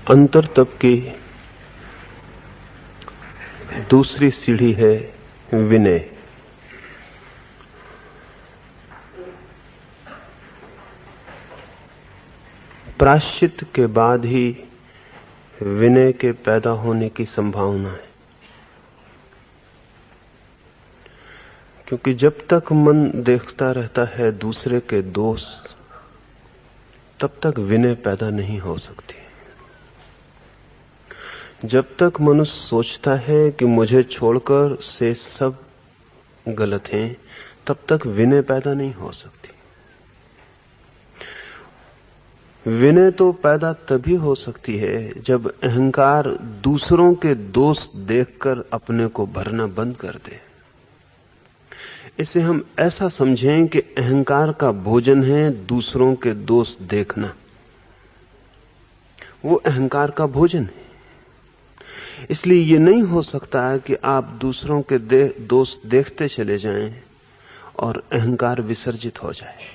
अंतर तप की दूसरी सीढ़ी है विनय। प्रायश्चित के बाद ही विनय के पैदा होने की संभावना है, क्योंकि जब तक मन देखता रहता है दूसरे के दोष, तब तक विनय पैदा नहीं हो सकती। जब तक मनुष्य सोचता है कि मुझे छोड़कर से सब गलत हैं, तब तक विनय पैदा नहीं हो सकती। विनय तो पैदा तभी हो सकती है जब अहंकार दूसरों के दोष देखकर अपने को भरना बंद कर दे। इसे हम ऐसा समझें कि अहंकार का भोजन है दूसरों के दोष देखना, वो अहंकार का भोजन है। इसलिए ये नहीं हो सकता कि आप दूसरों के दोष देखते चले जाएं और अहंकार विसर्जित हो जाए,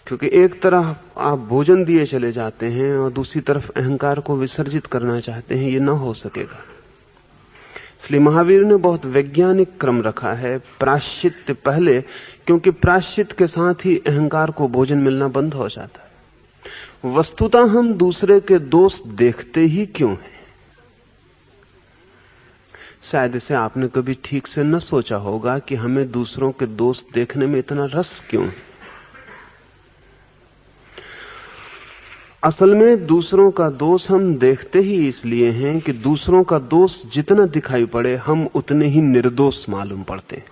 क्योंकि एक तरफ आप भोजन दिए चले जाते हैं और दूसरी तरफ अहंकार को विसर्जित करना चाहते हैं, ये ना हो सकेगा। इसलिए महावीर ने बहुत वैज्ञानिक क्रम रखा है, प्रायश्चित पहले, क्योंकि प्रायश्चित के साथ ही अहंकार को भोजन मिलना बंद हो जाता है। वस्तुतः हम दूसरे के दोष देखते ही क्यों हैं? शायद इसे आपने कभी ठीक से न सोचा होगा कि हमें दूसरों के दोष देखने में इतना रस क्यों है। असल में दूसरों का दोष हम देखते ही इसलिए हैं कि दूसरों का दोष जितना दिखाई पड़े हम उतने ही निर्दोष मालूम पड़ते हैं।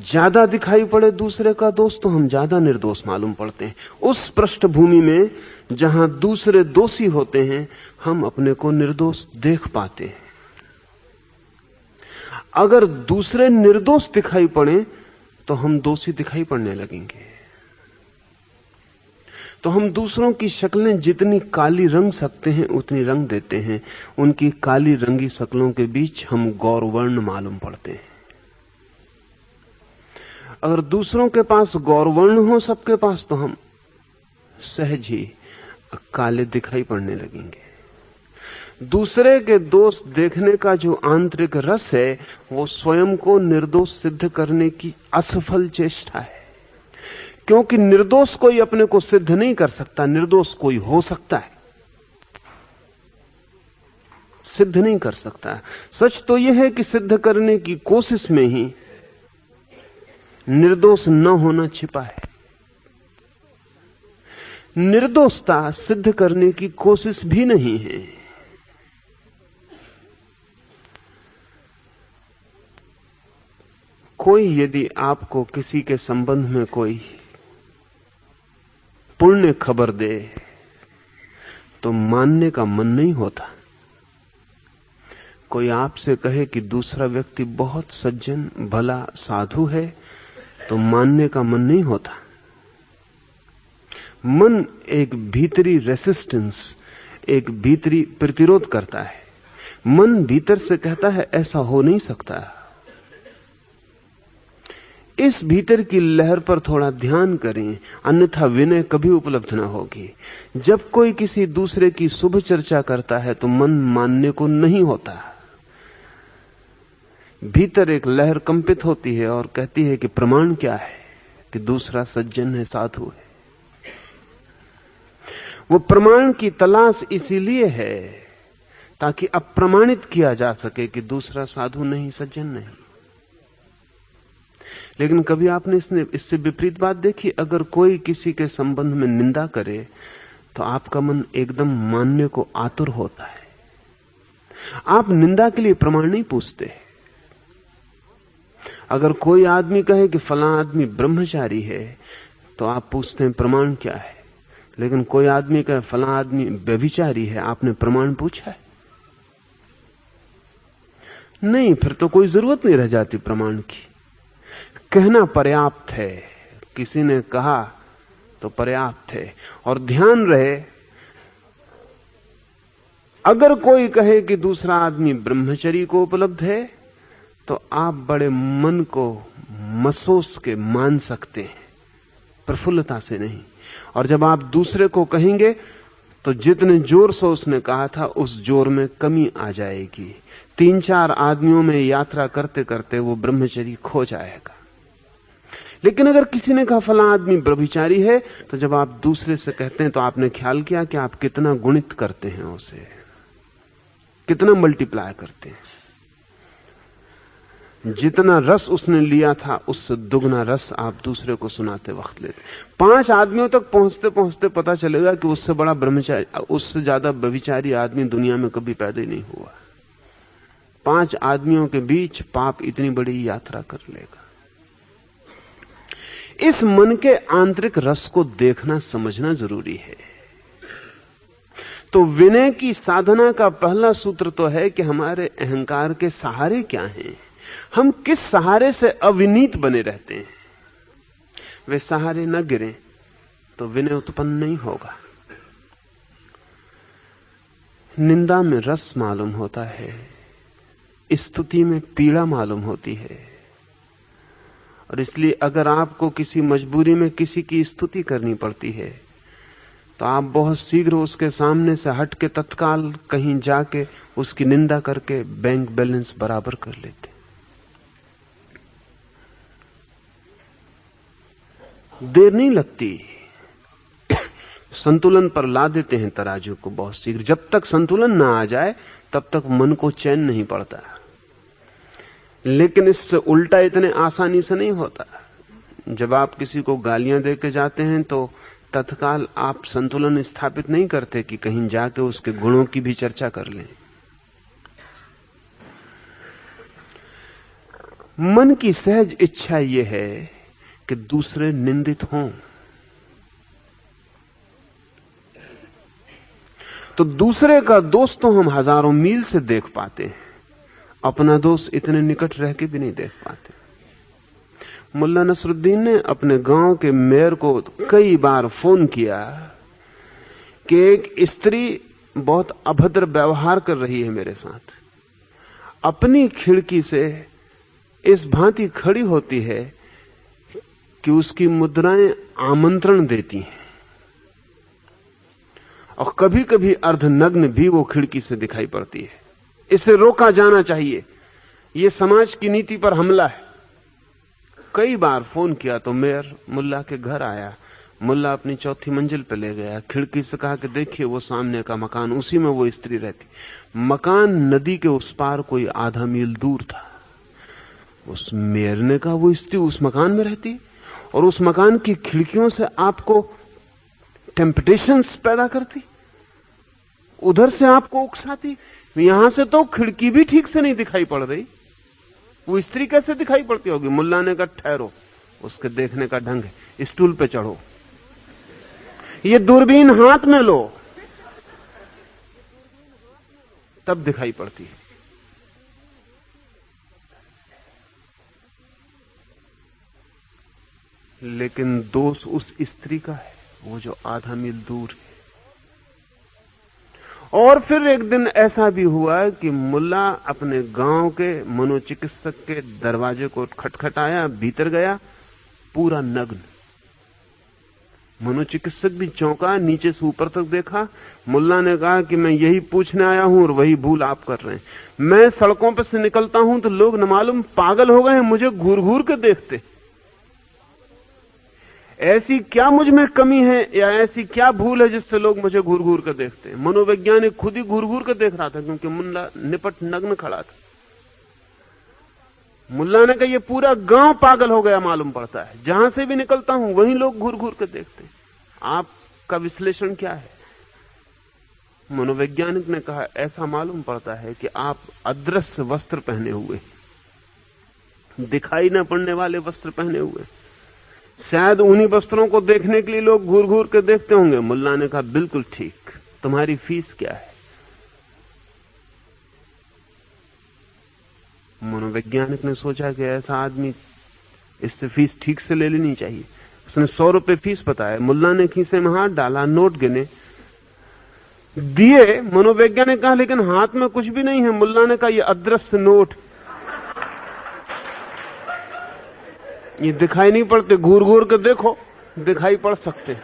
ज्यादा दिखाई पड़े दूसरे का दोष तो हम ज्यादा निर्दोष मालूम पड़ते हैं। उस पृष्ठभूमि में जहां दूसरे दोषी होते हैं, हम अपने को निर्दोष देख पाते हैं। अगर दूसरे निर्दोष दिखाई पड़े तो हम दोषी दिखाई पड़ने लगेंगे। तो हम दूसरों की शक्लें जितनी काली रंग सकते हैं उतनी रंग देते हैं। उनकी काली रंगी शक्लों के बीच हम गौरवर्ण मालूम पड़ते हैं। अगर दूसरों के पास गौरवर्ण हो सबके पास, तो हम सहज ही काले दिखाई पड़ने लगेंगे। दूसरे के दोष देखने का जो आंतरिक रस है, वो स्वयं को निर्दोष सिद्ध करने की असफल चेष्टा है, क्योंकि निर्दोष कोई अपने को सिद्ध नहीं कर सकता। निर्दोष कोई हो सकता है, सिद्ध नहीं कर सकता। सच तो यह है कि सिद्ध करने की कोशिश में ही निर्दोष न होना छिपा है। निर्दोषता सिद्ध करने की कोशिश भी नहीं है। कोई यदि आपको किसी के संबंध में कोई पुण्य खबर दे तो मानने का मन नहीं होता। कोई आपसे कहे कि दूसरा व्यक्ति बहुत सज्जन, भला, साधु है, तो मानने का मन नहीं होता। मन एक भीतरी रेसिस्टेंस, एक भीतरी प्रतिरोध करता है। मन भीतर से कहता है ऐसा हो नहीं सकता। इस भीतर की लहर पर थोड़ा ध्यान करें, अन्यथा विनय कभी उपलब्ध न होगी। जब कोई किसी दूसरे की शुभ चर्चा करता है तो मन मानने को नहीं होता। भीतर एक लहर कंपित होती है और कहती है कि प्रमाण क्या है कि दूसरा सज्जन है, साधु है। वो प्रमाण की तलाश इसीलिए है ताकि अप्रमाणित किया जा सके कि दूसरा साधु नहीं, सज्जन नहीं। लेकिन कभी आपने इससे विपरीत बात देखी? अगर कोई किसी के संबंध में निंदा करे तो आपका मन एकदम मानने को आतुर होता है। आप निंदा के लिए प्रमाण नहीं पूछते। अगर कोई आदमी कहे कि फलां आदमी ब्रह्मचारी है तो आप पूछते हैं प्रमाण क्या है। लेकिन कोई आदमी कहे फलां आदमी व्यभिचारी है, आपने प्रमाण पूछा है? नहीं, फिर तो कोई जरूरत नहीं रह जाती प्रमाण की। कहना पर्याप्त है, किसी ने कहा तो पर्याप्त है। और ध्यान रहे, अगर कोई कहे कि दूसरा आदमी ब्रह्मचर्य को उपलब्ध है तो आप बड़े मन को मसोस के मान सकते हैं प्रफुल्लता से नहीं। और जब आप दूसरे को कहेंगे तो जितने जोर से उसने कहा था उस जोर में कमी आ जाएगी। 3-4 आदमियों में यात्रा करते करते वो ब्रह्मचर्य खो जाएगा। लेकिन अगर किसी ने कहा फला आदमी ब्रह्मचारी है, तो जब आप दूसरे से कहते हैं तो आपने ख्याल किया कि आप कितना गुणित करते हैं, उसे कितना मल्टीप्लाई करते हैं। जितना रस उसने लिया था उससे दुगना रस आप दूसरे को सुनाते वक्त लेते। 5 आदमियों तक पहुंचते पहुंचते पता चलेगा कि उससे बड़ा ब्रह्मचारी, उससे ज्यादा व्यभिचारी आदमी दुनिया में कभी पैदा ही नहीं हुआ। 5 आदमियों के बीच पाप इतनी बड़ी यात्रा कर लेगा। इस मन के आंतरिक रस को देखना समझना जरूरी है। तो विनय की साधना का पहला सूत्र तो है कि हमारे अहंकार के सहारे क्या हैं, हम किस सहारे से अविनीत बने रहते हैं। वे सहारे न गिरें तो विनय उत्पन्न नहीं होगा। निंदा में रस मालूम होता है, स्तुति में पीड़ा मालूम होती है। और इसलिए अगर आपको किसी मजबूरी में किसी की स्तुति करनी पड़ती है तो आप बहुत शीघ्र उसके सामने से हट के तत्काल कहीं जाके उसकी निंदा करके बैंक बैलेंस बराबर कर लेते। देर नहीं लगती, संतुलन पर ला देते हैं तराजू को बहुत शीघ्र। जब तक संतुलन ना आ जाए तब तक मन को चैन नहीं पड़ता। लेकिन इससे उल्टा इतने आसानी से नहीं होता। जब आप किसी को गालियां देके जाते हैं तो तत्काल आप संतुलन स्थापित नहीं करते कि कहीं जाके उसके गुणों की भी चर्चा कर लें। मन की सहज इच्छा यह है कि दूसरे निंदित हों, तो दूसरे का दोष तो हम हजारों मील से देख पाते हैं, अपना दोष इतने निकट रह के भी नहीं देख पाते। मुल्ला नसरुद्दीन ने अपने गांव के मेयर को कई बार फोन किया कि एक स्त्री बहुत अभद्र व्यवहार कर रही है मेरे साथ, अपनी खिड़की से इस भांति खड़ी होती है कि उसकी मुद्राएं आमंत्रण देती हैं और कभी कभी अर्धनग्न भी वो खिड़की से दिखाई पड़ती है। इसे रोका जाना चाहिए, ये समाज की नीति पर हमला है। कई बार फोन किया तो मेयर मुल्ला के घर आया। मुल्ला अपनी 4थी मंजिल पे ले गया, खिड़की से कहा कि देखिए वो सामने का मकान, उसी में वो स्त्री रहती। मकान नदी के उस पार कोई आधा मील दूर था। उस मेयर ने कहा वो स्त्री उस मकान में रहती और उस मकान की खिड़कियों से आपको टेम्पटेशंस पैदा करती, उधर से आपको उकसाती। यहां से तो खिड़की भी ठीक से नहीं दिखाई पड़ रही, वो स्त्री कैसे दिखाई पड़ती होगी। मुल्ला ने कहा ठहरो, उसके देखने का ढंग है, स्टूल पे चढ़ो, ये दूरबीन हाथ में लो, तब दिखाई पड़ती है। लेकिन दोष उस स्त्री का है, वो जो आधा मील दूर है। और फिर एक दिन ऐसा भी हुआ कि मुल्ला अपने गांव के मनोचिकित्सक के दरवाजे को खटखटाया, भीतर गया, पूरा नग्न। मनोचिकित्सक भी चौंका, नीचे से ऊपर तक देखा। मुल्ला ने कहा कि मैं यही पूछने आया हूं और वही भूल आप कर रहे हैं। मैं सड़कों पर से निकलता हूं तो लोग न मालूम पागल हो गए हैं, मुझे घूर घूर के देखते। ऐसी क्या मुझ में कमी है या ऐसी क्या भूल है जिससे लोग मुझे घूर घूर कर देखते हैं। मनोवैज्ञानिक खुद ही घूर घूर कर देख रहा था, क्योंकि मुल्ला निपट नग्न खड़ा था। मुल्ला ने कहा ये पूरा गांव पागल हो गया मालूम पड़ता है, जहां से भी निकलता हूं वहीं लोग घूर घूर कर देखते हैं। आपका विश्लेषण क्या है? मनोवैज्ञानिक ने कहा ऐसा मालूम पड़ता है कि आप अदृश्य वस्त्र पहने हुए, दिखाई न पड़ने वाले वस्त्र पहने हुए, शायद उन्हीं वस्त्रों को देखने के लिए लोग घूर घूर के देखते होंगे। मुल्ला ने कहा बिल्कुल ठीक, तुम्हारी फीस क्या है? मनोवैज्ञानिक ने सोचा कि ऐसा आदमी, इससे फीस ठीक से ले लेनी चाहिए। उसने 100 रुपए फीस बताया। मुल्ला ने खीसे में हाथ डाला, नोट गिने, दिए। मनोवैज्ञानिक कहा लेकिन हाथ में कुछ भी नहीं है। मुल्ला ने कहा ये अदृश्य नोट, ये दिखाई नहीं पड़ते, घूर घूर के देखो, दिखाई पड़ सकते।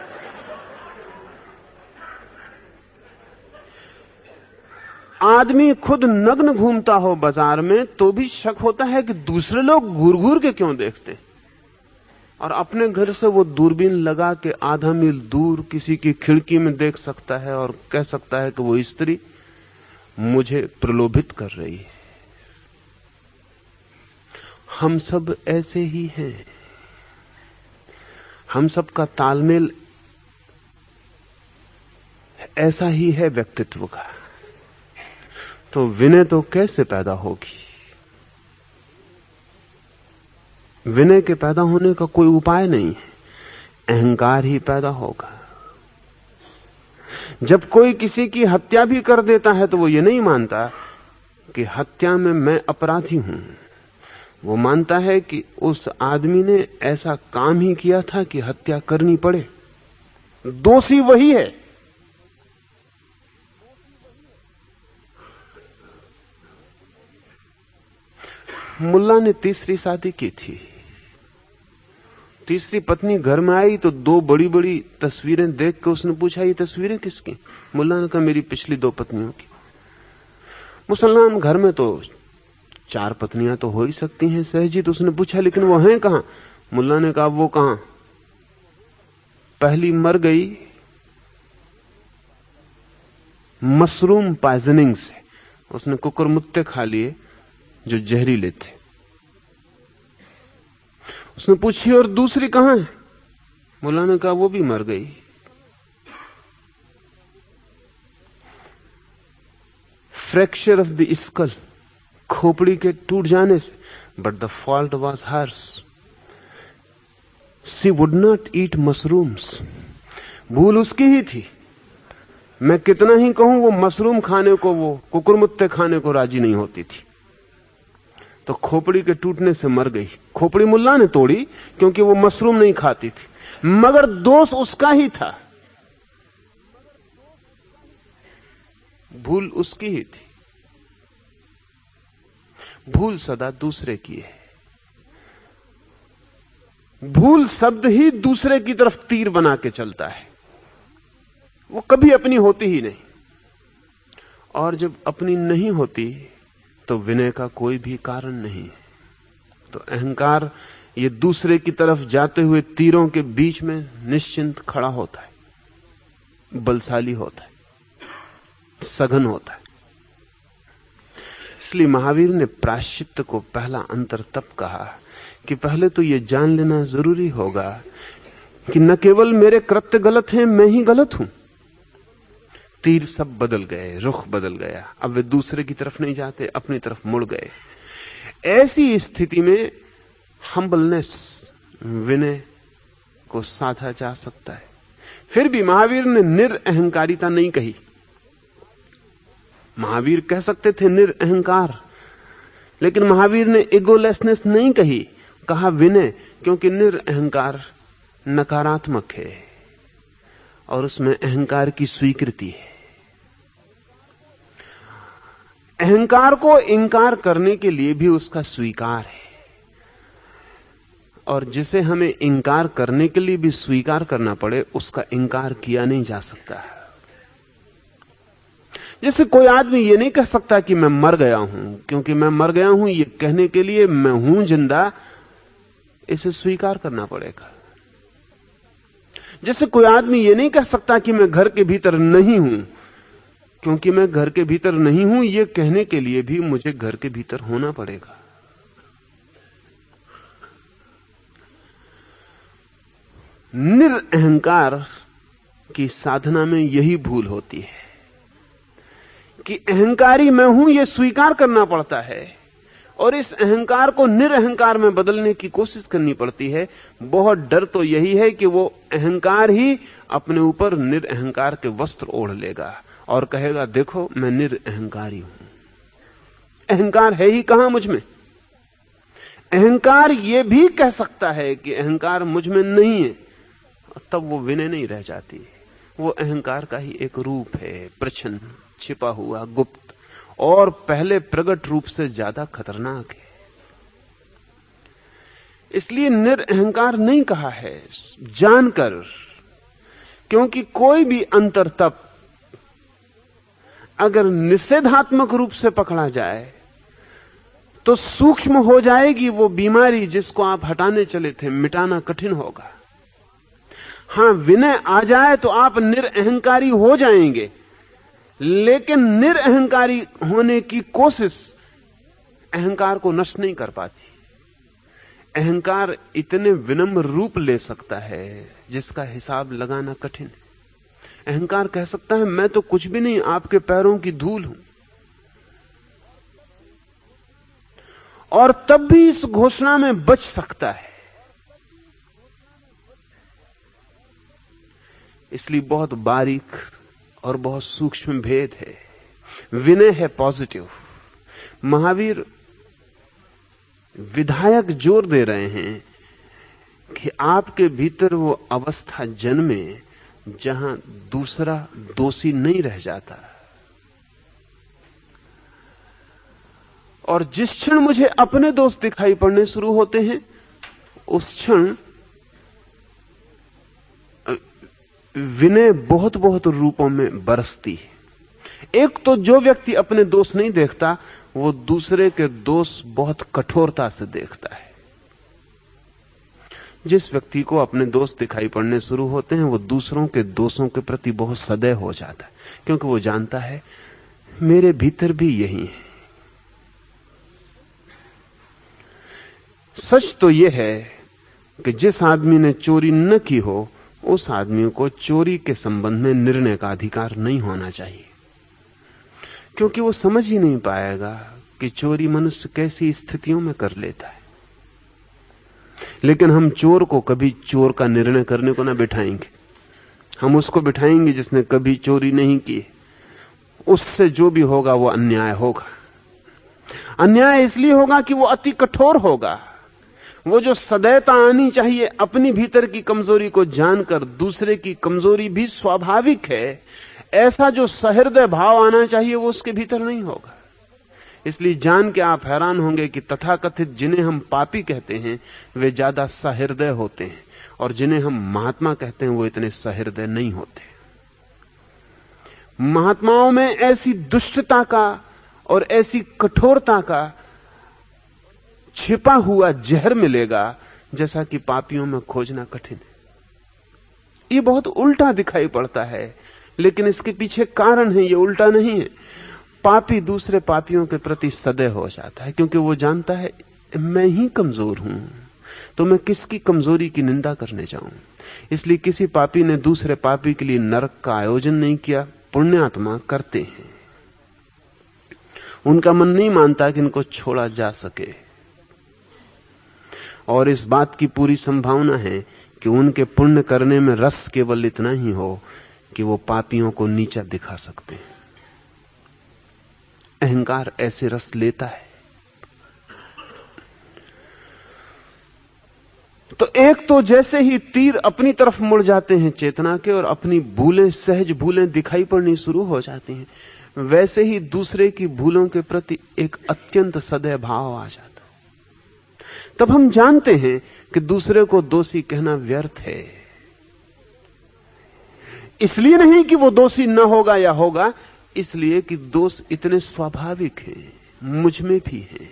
आदमी खुद नग्न घूमता हो बाजार में तो भी शक होता है कि दूसरे लोग घूर घूर के क्यों देखते, और अपने घर से वो दूरबीन लगा के आधा मील दूर किसी की खिड़की में देख सकता है और कह सकता है कि वो स्त्री मुझे प्रलोभित कर रही है। हम सब ऐसे ही हैं, हम सब का तालमेल ऐसा ही है व्यक्तित्व का। तो विनय तो कैसे पैदा होगी? विनय के पैदा होने का कोई उपाय नहीं है, अहंकार ही पैदा होगा। जब कोई किसी की हत्या भी कर देता है तो वो ये नहीं मानता कि हत्या में मैं अपराधी हूं, वो मानता है कि उस आदमी ने ऐसा काम ही किया था कि हत्या करनी पड़े, दोषी वही है। मुल्ला ने तीसरी शादी की थी। तीसरी पत्नी घर में आई तो दो बड़ी बड़ी तस्वीरें देख के उसने पूछा, ये तस्वीरें किसकी? मुल्ला ने कहा, मेरी पिछली दो पत्नियों की। मुसलमान घर में तो 4 पत्नियां तो हो ही सकती हैं सहजी। तो उसने पूछा, लेकिन वो हैं कहां? मुल्ला ने कहा, वो कहां, पहली मर गई मशरूम पॉइजनिंग से, उसने कुकुरमुत्ते खा लिए जो जहरीले थे। उसने पूछी, और दूसरी कहां है? मुल्ला ने कहा, वो भी मर गई। फ्रैक्चर ऑफ द स्कल, खोपड़ी के टूट जाने से। But the fault was hers, she would not eat mushrooms. भूल उसकी ही थी। मैं कितना ही कहूं वो मशरूम खाने को, वो कुकुरमुत्ते खाने को राजी नहीं होती थी। तो खोपड़ी के टूटने से मर गई। खोपड़ी मुल्ला ने तोड़ी क्योंकि वो मशरूम नहीं खाती थी, मगर दोष उसका ही था, भूल उसकी ही थी। भूल सदा दूसरे की है। भूल शब्द ही दूसरे की तरफ तीर बना के चलता है, वो कभी अपनी होती ही नहीं। और जब अपनी नहीं होती तो विनय का कोई भी कारण नहीं। तो अहंकार ये दूसरे की तरफ जाते हुए तीरों के बीच में निश्चिंत खड़ा होता है, बलशाली होता है, सघन होता है। इसलिए महावीर ने प्रायश्चित्त को पहला अंतर तब कहा कि पहले तो ये जान लेना जरूरी होगा कि न केवल मेरे कृत्य गलत हैं, मैं ही गलत हूं। तीर सब बदल गए, रुख बदल गया। अब वे दूसरे की तरफ नहीं जाते, अपनी तरफ मुड़ गए। ऐसी स्थिति में हम्बलनेस, विनय को साधा जा सकता है। फिर भी महावीर ने निरअहंकारिता नहीं कही। महावीर कह सकते थे निरअहंकार, लेकिन महावीर ने इगोलेसनेस नहीं कही, कहा विनय, क्योंकि निरअहंकार नकारात्मक है और उसमें अहंकार की स्वीकृति है। अहंकार को इंकार करने के लिए भी उसका स्वीकार है, और जिसे हमें इंकार करने के लिए भी स्वीकार करना पड़े उसका इंकार किया नहीं जा सकता। जैसे कोई आदमी ये नहीं कह सकता कि मैं मर गया हूं, क्योंकि मैं मर गया हूं ये कहने के लिए मैं हूं जिंदा, इसे स्वीकार करना पड़ेगा। जैसे कोई आदमी ये नहीं कह सकता कि मैं घर के भीतर नहीं हूं, क्योंकि मैं घर के भीतर नहीं हूं ये कहने के लिए भी मुझे घर के भीतर होना पड़ेगा। निरअहंकार की साधना में यही भूल होती है कि अहंकारी मैं हूं ये स्वीकार करना पड़ता है, और इस अहंकार को निरअहंकार में बदलने की कोशिश करनी पड़ती है। बहुत डर तो यही है कि वो अहंकार ही अपने ऊपर निरअहंकार के वस्त्र ओढ़ लेगा और कहेगा देखो मैं निरअहंकारी हूं। अहंकार है ही कहां मुझ में। अहंकार ये भी कह सकता है कि अहंकार मुझ में नहीं है, तब वो विनय नहीं रह जाती। वो अहंकार का ही एक रूप है, प्रच्छन्न, छिपा हुआ, गुप्त, और पहले प्रकट रूप से ज्यादा खतरनाक है। इसलिए निरअहंकार नहीं कहा है, जानकर, क्योंकि कोई भी अंतर तप अगर निषेधात्मक रूप से पकड़ा जाए तो सूक्ष्म हो जाएगी वो बीमारी जिसको आप हटाने चले थे, मिटाना कठिन होगा। हां, विनय आ जाए तो आप निरअहंकारी हो जाएंगे, लेकिन निरअहंकारी होने की कोशिश अहंकार को नष्ट नहीं कर पाती। अहंकार इतने विनम्र रूप ले सकता है जिसका हिसाब लगाना कठिन है। अहंकार कह सकता है मैं तो कुछ भी नहीं, आपके पैरों की धूल हूं, और तब भी इस घोषणा में बच सकता है। इसलिए बहुत बारीक और बहुत सूक्ष्म भेद है। विनय है पॉजिटिव। महावीर विधायक जोर दे रहे हैं कि आपके भीतर वो अवस्था जन्मे जहां दूसरा दोषी नहीं रह जाता। और जिस क्षण मुझे अपने दोष दिखाई पड़ने शुरू होते हैं, उस क्षण विनय बहुत बहुत रूपों में बरसती है। एक तो जो व्यक्ति अपने दोष नहीं देखता, वो दूसरे के दोष बहुत कठोरता से देखता है। जिस व्यक्ति को अपने दोष दिखाई पड़ने शुरू होते हैं, वो दूसरों के दोषों के प्रति बहुत सदैव हो जाता है, क्योंकि वो जानता है मेरे भीतर भी यही है। सच तो यह है कि जिस आदमी ने चोरी न की हो, उस आदमी को चोरी के संबंध में निर्णय का अधिकार नहीं होना चाहिए, क्योंकि वो समझ ही नहीं पाएगा कि चोरी मनुष्य कैसी स्थितियों में कर लेता है। लेकिन हम चोर को कभी चोर का निर्णय करने को ना बिठाएंगे। हम उसको बिठाएंगे जिसने कभी चोरी नहीं की। उससे जो भी होगा वो अन्याय होगा। अन्याय इसलिए होगा कि वो अति कठोर होगा। वो जो सदैवता आनी चाहिए अपनी भीतर की कमजोरी को जानकर, दूसरे की कमजोरी भी स्वाभाविक है, ऐसा जो सहृदय भाव आना चाहिए वो उसके भीतर नहीं होगा। इसलिए जान के आप हैरान होंगे कि तथाकथित जिन्हें हम पापी कहते हैं वे ज्यादा सहृदय होते हैं, और जिन्हें हम महात्मा कहते हैं वो इतने सहृदय नहीं होते। महात्माओं में ऐसी दुष्टता का और ऐसी कठोरता का छिपा हुआ जहर मिलेगा जैसा कि पापियों में खोजना कठिन है। ये बहुत उल्टा दिखाई पड़ता है, लेकिन इसके पीछे कारण है, ये उल्टा नहीं है। पापी दूसरे पापियों के प्रति सदैव हो जाता है, क्योंकि वो जानता है मैं ही कमजोर हूं, तो मैं किसकी कमजोरी की निंदा करने जाऊं। इसलिए किसी पापी ने दूसरे पापी के लिए नरक का आयोजन नहीं किया। पुण्यात्मा करते हैं। उनका मन नहीं मानता कि इनको छोड़ा जा सके, और इस बात की पूरी संभावना है कि उनके पुण्य करने में रस केवल इतना ही हो कि वो पापियों को नीचा दिखा सकते हैं। अहंकार ऐसे रस लेता है। तो एक तो जैसे ही तीर अपनी तरफ मुड़ जाते हैं चेतना के, और अपनी भूलें, सहज भूलें दिखाई पड़नी शुरू हो जाती हैं, वैसे ही दूसरे की भूलों के प्रति एक अत्यंत सदैव भाव आ जाता है। तब हम जानते हैं कि दूसरे को दोषी कहना व्यर्थ है। इसलिए नहीं कि वो दोषी न होगा या होगा, इसलिए कि दोष इतने स्वाभाविक हैं, मुझ में भी हैं।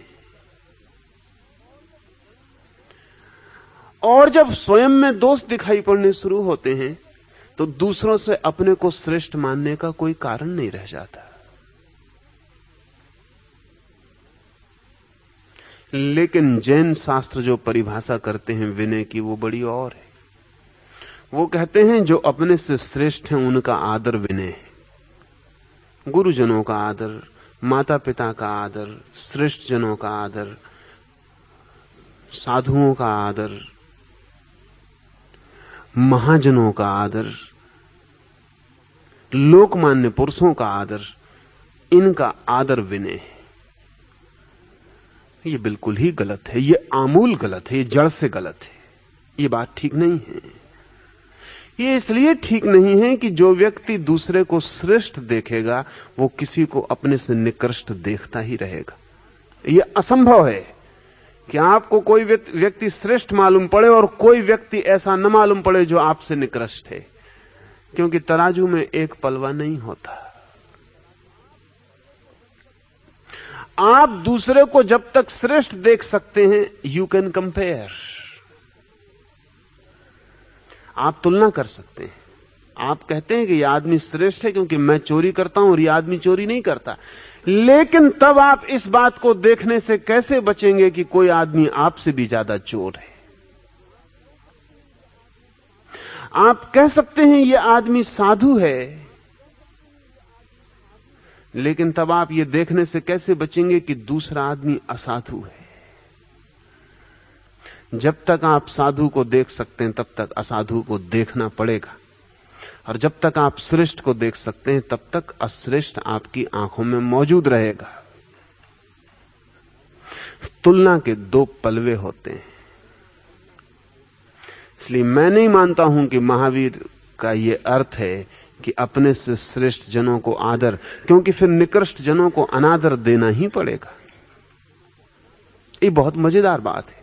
और जब स्वयं में दोष दिखाई पड़ने शुरू होते हैं तो दूसरों से अपने को श्रेष्ठ मानने का कोई कारण नहीं रह जाता। लेकिन जैन शास्त्र जो परिभाषा करते हैं विनय की, वो बड़ी और है। वो कहते हैं जो अपने से श्रेष्ठ हैं उनका आदर विनय है। गुरुजनों का आदर, माता पिता का आदर, श्रेष्ठ जनों का आदर, साधुओं का आदर, महाजनों का आदर, लोकमान्य पुरुषों का आदर, इनका आदर विनय है। ये बिल्कुल ही गलत है, ये आमूल गलत है, ये जड़ से गलत है। ये बात ठीक नहीं है। ये इसलिए ठीक नहीं है कि जो व्यक्ति दूसरे को श्रेष्ठ देखेगा वो किसी को अपने से निकृष्ट देखता ही रहेगा। ये असंभव है कि आपको कोई व्यक्ति श्रेष्ठ मालूम पड़े और कोई व्यक्ति ऐसा न मालूम पड़े जो आपसे निकृष्ट है, क्योंकि तराजू में एक पलवा नहीं होता। आप दूसरे को जब तक श्रेष्ठ देख सकते हैं, यू कैन कंपेयर, आप तुलना कर सकते हैं। आप कहते हैं कि यह आदमी श्रेष्ठ है क्योंकि मैं चोरी करता हूं और यह आदमी चोरी नहीं करता, लेकिन तब आप इस बात को देखने से कैसे बचेंगे कि कोई आदमी आपसे भी ज्यादा चोर है। आप कह सकते हैं यह आदमी साधु है, लेकिन तब आप ये देखने से कैसे बचेंगे कि दूसरा आदमी असाधु है। जब तक आप साधु को देख सकते हैं तब तक असाधु को देखना पड़ेगा, और जब तक आप श्रेष्ठ को देख सकते हैं तब तक अश्रेष्ठ आपकी आंखों में मौजूद रहेगा। तुलना के दो पलवे होते हैं। इसलिए मैं नहीं मानता हूं कि महावीर का यह अर्थ है कि अपने से श्रेष्ठ जनों को आदर, क्योंकि फिर निकृष्ट जनों को अनादर देना ही पड़ेगा। ये बहुत मजेदार बात है,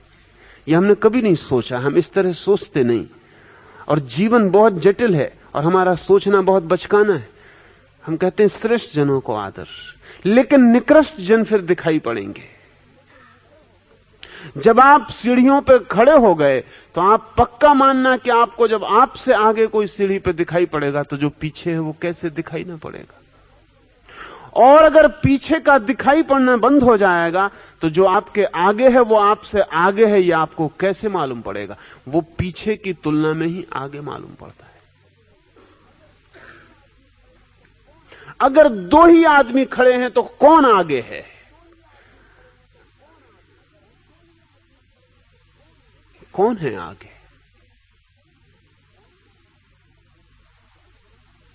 यह हमने कभी नहीं सोचा, हम इस तरह सोचते नहीं, और जीवन बहुत जटिल है और हमारा सोचना बहुत बचकाना है। हम कहते हैं श्रेष्ठ जनों को आदर, लेकिन निकृष्ट जन फिर दिखाई पड़ेंगे। जब आप सीढ़ियों पर खड़े हो गए तो आप पक्का मानना कि आपको जब आपसे आगे कोई सीढ़ी पर दिखाई पड़ेगा तो जो पीछे है वो कैसे दिखाई ना पड़ेगा। और अगर पीछे का दिखाई पड़ना बंद हो जाएगा तो जो आपके आगे है वो आपसे आगे है, ये आपको कैसे मालूम पड़ेगा। वो पीछे की तुलना में ही आगे मालूम पड़ता है। अगर दो ही आदमी खड़े हैं तो कौन आगे है? कौन है आगे?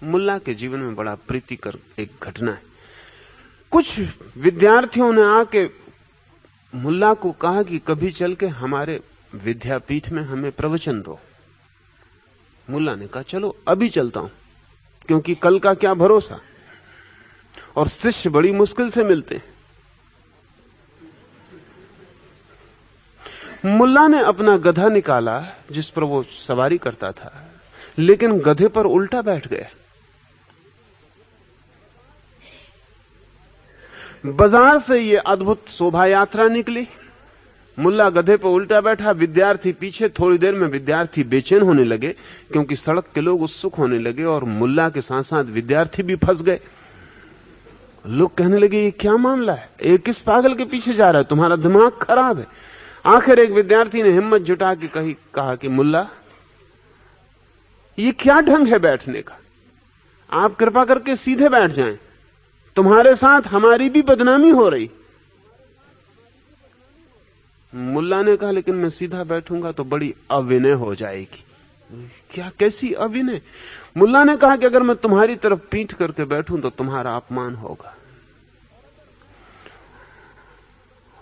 मुल्ला के जीवन में बड़ा प्रीतिकर एक घटना है। कुछ विद्यार्थियों ने आके मुल्ला को कहा कि कभी चल के हमारे विद्यापीठ में हमें प्रवचन दो। मुल्ला ने कहा चलो अभी चलता हूं, क्योंकि कल का क्या भरोसा, और शिष्य बड़ी मुश्किल से मिलते हैं। मुल्ला ने अपना गधा निकाला जिस पर वो सवारी करता था, लेकिन गधे पर उल्टा बैठ गया। बाजार से ये अद्भुत शोभा यात्रा निकली। मुल्ला गधे पर उल्टा बैठा, विद्यार्थी पीछे। थोड़ी देर में विद्यार्थी बेचैन होने लगे, क्योंकि सड़क के लोग उत्सुक होने लगे और मुल्ला के साथ साथ विद्यार्थी भी फंस गए। लोग कहने लगे ये क्या मामला है, ये किस पागल के पीछे जा रहा है, तुम्हारा दिमाग खराब है। आखिर एक विद्यार्थी ने हिम्मत जुटा के कहा कि मुल्ला ये क्या ढंग है बैठने का, आप कृपा करके सीधे बैठ जाएं, तुम्हारे साथ हमारी भी बदनामी हो रही। मुल्ला ने कहा लेकिन मैं सीधा बैठूंगा तो बड़ी अविनय हो जाएगी। क्या, कैसी अविनय? मुल्ला ने कहा कि अगर मैं तुम्हारी तरफ पीठ करके बैठूं तो तुम्हारा अपमान होगा,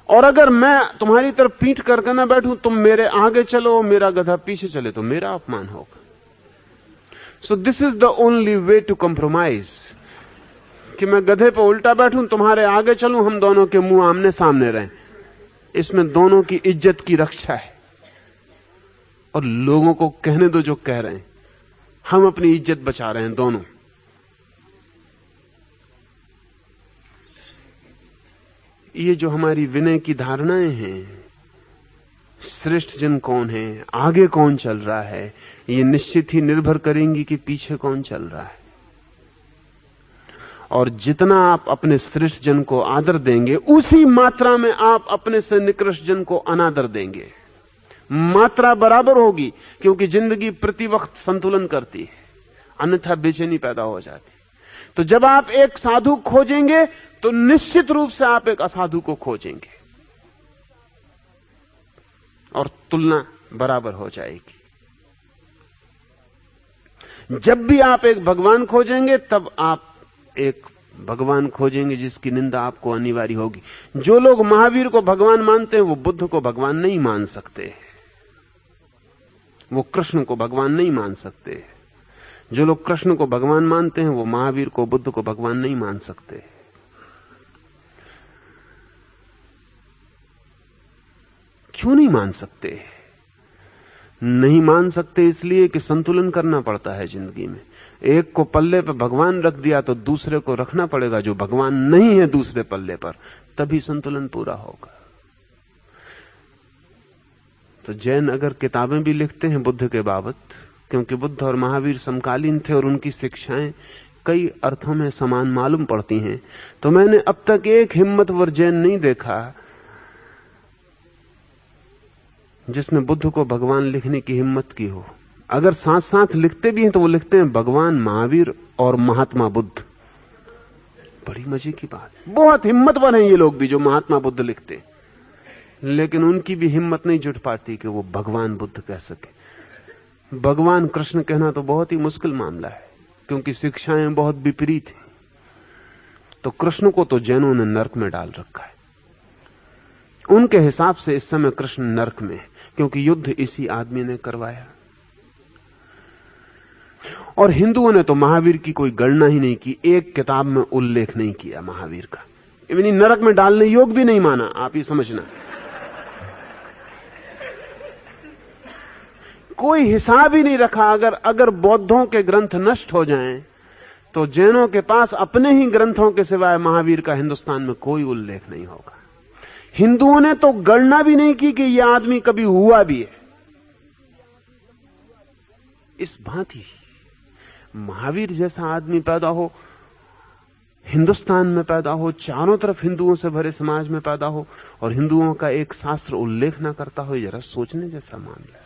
और अगर मैं तुम्हारी तरफ पीठ करके ना बैठूं, तुम मेरे आगे चलो मेरा गधा पीछे चले तो मेरा अपमान होगा। So this is the only way to compromise, कि मैं गधे पर उल्टा बैठूं, तुम्हारे आगे चलूं, हम दोनों के मुंह आमने सामने रहें। इसमें दोनों की इज्जत की रक्षा है, और लोगों को कहने दो जो कह रहे हैं, हम अपनी इज्जत बचा रहे हैं दोनों। ये जो हमारी विनय की धारणाएं हैं, श्रेष्ठ जन कौन है, आगे कौन चल रहा है, ये निश्चित ही निर्भर करेंगी कि पीछे कौन चल रहा है। और जितना आप अपने श्रेष्ठ जन को आदर देंगे, उसी मात्रा में आप अपने से निकृष्ट जन को अनादर देंगे। मात्रा बराबर होगी, क्योंकि जिंदगी प्रति वक्त संतुलन करती है, अन्यथा बेचैनी पैदा हो जाती। तो जब आप एक साधु खोजेंगे तो निश्चित रूप से आप एक असाधु को खोजेंगे, और तुलना बराबर हो जाएगी। जब भी आप एक भगवान खोजेंगे तब आप एक भगवान खोजेंगे जिसकी निंदा आपको अनिवार्य होगी। जो लोग महावीर को भगवान मानते हैं वो बुद्ध को भगवान नहीं मान सकते, वो कृष्ण को भगवान नहीं मान सकते। जो लोग कृष्ण को भगवान मानते हैं वो महावीर को, बुद्ध को भगवान नहीं मान सकते। क्यों नहीं मान सकते? नहीं मान सकते इसलिए कि संतुलन करना पड़ता है जिंदगी में। एक को पल्ले पर भगवान रख दिया तो दूसरे को रखना पड़ेगा जो भगवान नहीं है दूसरे पल्ले पर, तभी संतुलन पूरा होगा। तो जैन अगर किताबें भी लिखते हैं बुद्ध के बाबत, क्योंकि बुद्ध और महावीर समकालीन थे और उनकी शिक्षाएं कई अर्थों में समान मालूम पड़ती हैं, तो मैंने अब तक एक हिम्मतवर जैन नहीं देखा जिसने बुद्ध को भगवान लिखने की हिम्मत की हो। अगर साथ साथ लिखते भी हैं तो वो लिखते हैं भगवान महावीर और महात्मा बुद्ध। बड़ी मजे की बात, बहुत हिम्मतवर हैं ये लोग भी जो महात्मा बुद्ध लिखते, लेकिन उनकी भी हिम्मत नहीं जुट पाती कि वो भगवान बुद्ध कह सके। भगवान कृष्ण कहना तो बहुत ही मुश्किल मामला है, क्योंकि शिक्षाएं बहुत विपरीत हैं। तो कृष्ण को तो जैनों ने नरक में डाल रखा है। उनके हिसाब से इस समय कृष्ण नरक में है, क्योंकि युद्ध इसी आदमी ने करवाया। और हिंदुओं ने तो महावीर की कोई गणना ही नहीं की, एक किताब में उल्लेख नहीं किया महावीर का, यानी नरक में डालने योग भी नहीं माना। आप ही समझना, कोई हिसाब ही नहीं रखा। अगर बौद्धों के ग्रंथ नष्ट हो जाएं तो जैनों के पास अपने ही ग्रंथों के सिवाय महावीर का हिंदुस्तान में कोई उल्लेख नहीं होगा। हिंदुओं ने तो गणना भी नहीं की कि यह आदमी कभी हुआ भी है। इस भांति महावीर जैसा आदमी पैदा हो, हिंदुस्तान में पैदा हो, चारों तरफ हिंदुओं से भरे समाज में पैदा हो, और हिंदुओं का एक शास्त्र उल्लेख न करता हो, जरा सोचने जैसा मामला है।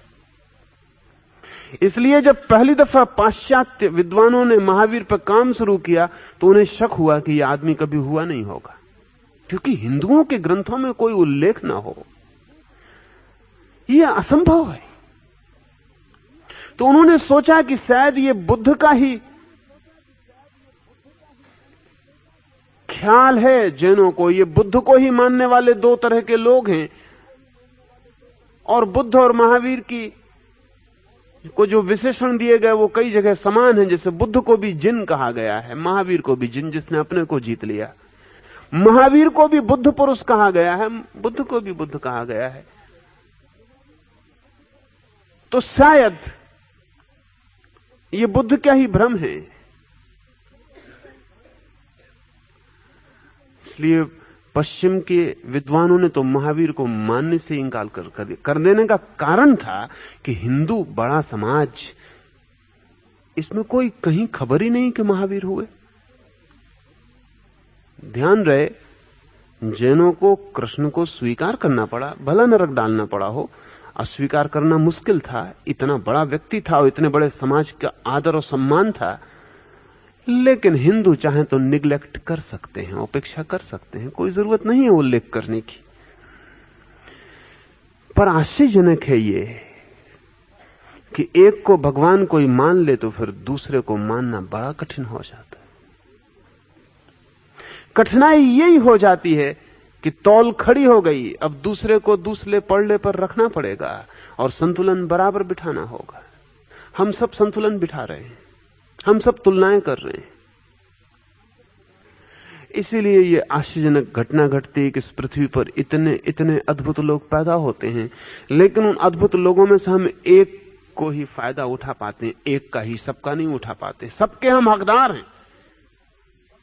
इसलिए जब पहली दफा पाश्चात्य विद्वानों ने महावीर पर काम शुरू किया तो उन्हें शक हुआ कि यह आदमी कभी हुआ नहीं होगा, क्योंकि हिंदुओं के ग्रंथों में कोई उल्लेख ना हो, यह असंभव है। तो उन्होंने सोचा कि शायद ये बुद्ध का ही ख्याल है जैनों को, ये बुद्ध को ही मानने वाले दो तरह के लोग हैं, और बुद्ध और महावीर की को जो विशेषण दिए गए वो कई जगह समान है। जैसे बुद्ध को भी जिन कहा गया है, महावीर को भी जिन जिसने अपने को जीत लिया, महावीर को भी बुद्ध पुरुष कहा गया है, बुद्ध को भी बुद्ध कहा गया है। तो शायद ये बुद्ध क्या ही भ्रम है। इसलिए पश्चिम के विद्वानों ने तो महावीर को मानने से इंकार कर देने का कारण था कि हिंदू बड़ा समाज, इसमें कोई कहीं खबर ही नहीं कि महावीर हुए। ध्यान रहे, जैनों को कृष्ण को स्वीकार करना पड़ा, भला नरक डालना पड़ा हो, अस्वीकार करना मुश्किल था। इतना बड़ा व्यक्ति था और इतने बड़े समाज का आदर और सम्मान था, लेकिन हिंदू चाहे तो निग्लेक्ट कर सकते हैं, उपेक्षा कर सकते हैं, कोई जरूरत नहीं है उल्लेख करने की। पर आश्चर्यजनक है ये कि एक को भगवान कोई मान ले तो फिर दूसरे को मानना बड़ा कठिन हो जाता है। कठिनाई यही हो जाती है कि तौल खड़ी हो गई, अब दूसरे को दूसरे पड़ले पर रखना पड़ेगा और संतुलन बराबर बिठाना होगा। हम सब संतुलन बिठा रहे हैं, हम सब तुलनाएं कर रहे हैं। इसीलिए ये आश्चर्यजनक घटना घटती है कि इस पृथ्वी पर इतने इतने अद्भुत लोग पैदा होते हैं, लेकिन उन अद्भुत लोगों में से हम एक को ही फायदा उठा पाते हैं, एक का ही, सबका नहीं उठा पाते। सबके हम हकदार हैं।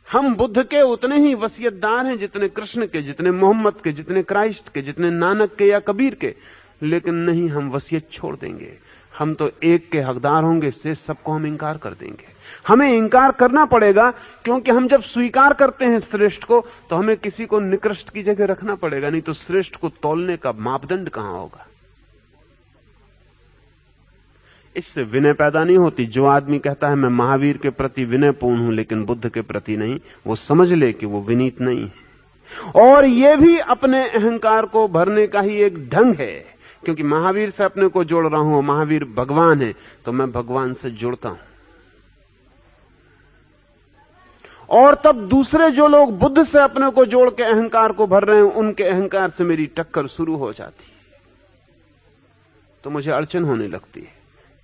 हम बुद्ध के उतने ही वसीयतदार हैं जितने कृष्ण के, जितने मोहम्मद के, जितने क्राइस्ट के, जितने नानक के या कबीर के, लेकिन नहीं हम वसीयत छोड़ देंगे। हम तो एक के हकदार होंगे, से सबको हम इंकार कर देंगे। हमें इंकार करना पड़ेगा, क्योंकि हम जब स्वीकार करते हैं श्रेष्ठ को तो हमें किसी को निकृष्ट की जगह रखना पड़ेगा, नहीं तो श्रेष्ठ को तौलने का मापदंड कहां होगा। इससे विनय पैदा नहीं होती। जो आदमी कहता है मैं महावीर के प्रति विनयपूर्ण हूं लेकिन बुद्ध के प्रति नहीं, वो समझ ले कि वो विनीत नहीं है। और ये भी अपने अहंकार को भरने का ही एक ढंग है, क्योंकि महावीर से अपने को जोड़ रहा हूं, महावीर भगवान है तो मैं भगवान से जुड़ता हूं। और तब दूसरे जो लोग बुद्ध से अपने को जोड़ के अहंकार को भर रहे हैं, उनके अहंकार से मेरी टक्कर शुरू हो जाती है। तो मुझे अड़चन होने लगती है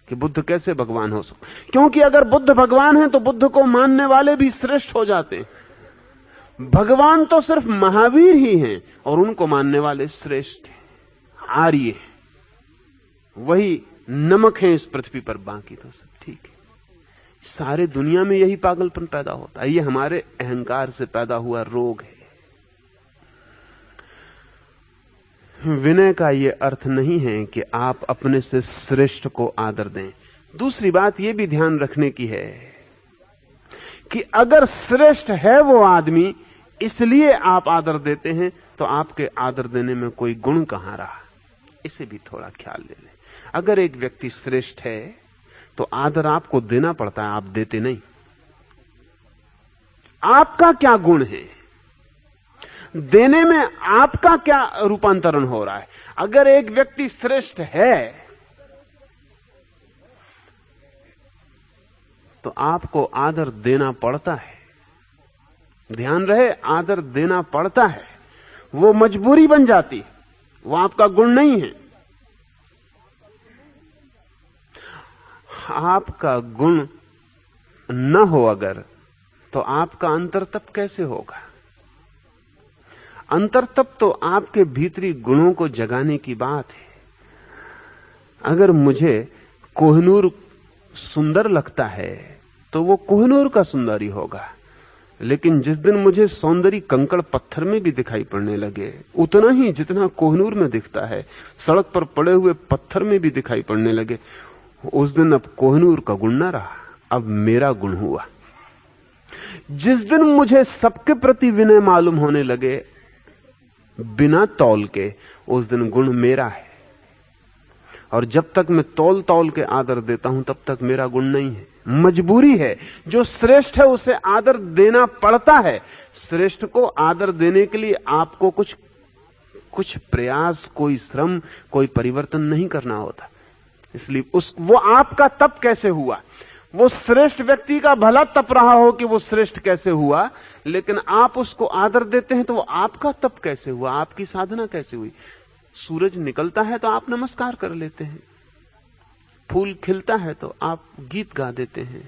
कि बुद्ध कैसे भगवान हो सकते, क्योंकि अगर बुद्ध भगवान है तो बुद्ध को मानने वाले भी श्रेष्ठ हो जाते हैं। भगवान तो सिर्फ महावीर ही हैं और उनको मानने वाले श्रेष्ठ हैं। आर्य, वही नमक है इस पृथ्वी पर, बाकी तो सब ठीक है। सारे दुनिया में यही पागलपन पैदा होता है। ये हमारे अहंकार से पैदा हुआ रोग है। विनय का ये अर्थ नहीं है कि आप अपने से श्रेष्ठ को आदर दें। दूसरी बात ये भी ध्यान रखने की है कि अगर श्रेष्ठ है वो आदमी इसलिए आप आदर देते हैं, तो आपके आदर देने में कोई गुण कहां रहा, इसे भी थोड़ा ख्याल ले लें। अगर एक व्यक्ति श्रेष्ठ है तो आदर आपको देना पड़ता है, आप देते नहीं। आपका क्या गुण है, देने में आपका क्या रूपांतरण हो रहा है? अगर एक व्यक्ति श्रेष्ठ है तो आपको आदर देना पड़ता है। ध्यान रहे, आदर देना पड़ता है, वो मजबूरी बन जाती है, वो आपका गुण नहीं है। आपका गुण न हो अगर, तो आपका अंतरतप कैसे होगा? अंतरतप तो आपके भीतरी गुणों को जगाने की बात है। अगर मुझे कोहिनूर सुंदर लगता है तो वो कोहिनूर का सुंदर ही होगा, लेकिन जिस दिन मुझे सौंदर्य कंकड़ पत्थर में भी दिखाई पड़ने लगे, उतना ही जितना कोहिनूर में दिखता है सड़क पर पड़े हुए पत्थर में भी दिखाई पड़ने लगे, उस दिन अब कोहिनूर का गुण न रहा, अब मेरा गुण हुआ। जिस दिन मुझे सबके प्रति विनय मालूम होने लगे बिना तौल के, उस दिन गुण मेरा है। और जब तक मैं तौल तौल के आदर देता हूं तब तक मेरा गुण नहीं है, मजबूरी है। जो श्रेष्ठ है उसे आदर देना पड़ता है। श्रेष्ठ को आदर देने के लिए आपको कुछ प्रयास, कोई श्रम, कोई परिवर्तन नहीं करना होता। इसलिए वो आपका तप कैसे हुआ, वो श्रेष्ठ व्यक्ति का भला तप रहा हो कि वो श्रेष्ठ कैसे हुआ, लेकिन आप उसको आदर देते हैं तो वो आपका तप कैसे हुआ, आपकी साधना कैसे हुई। सूरज निकलता है तो आप नमस्कार कर लेते हैं, फूल खिलता है तो आप गीत गा देते हैं।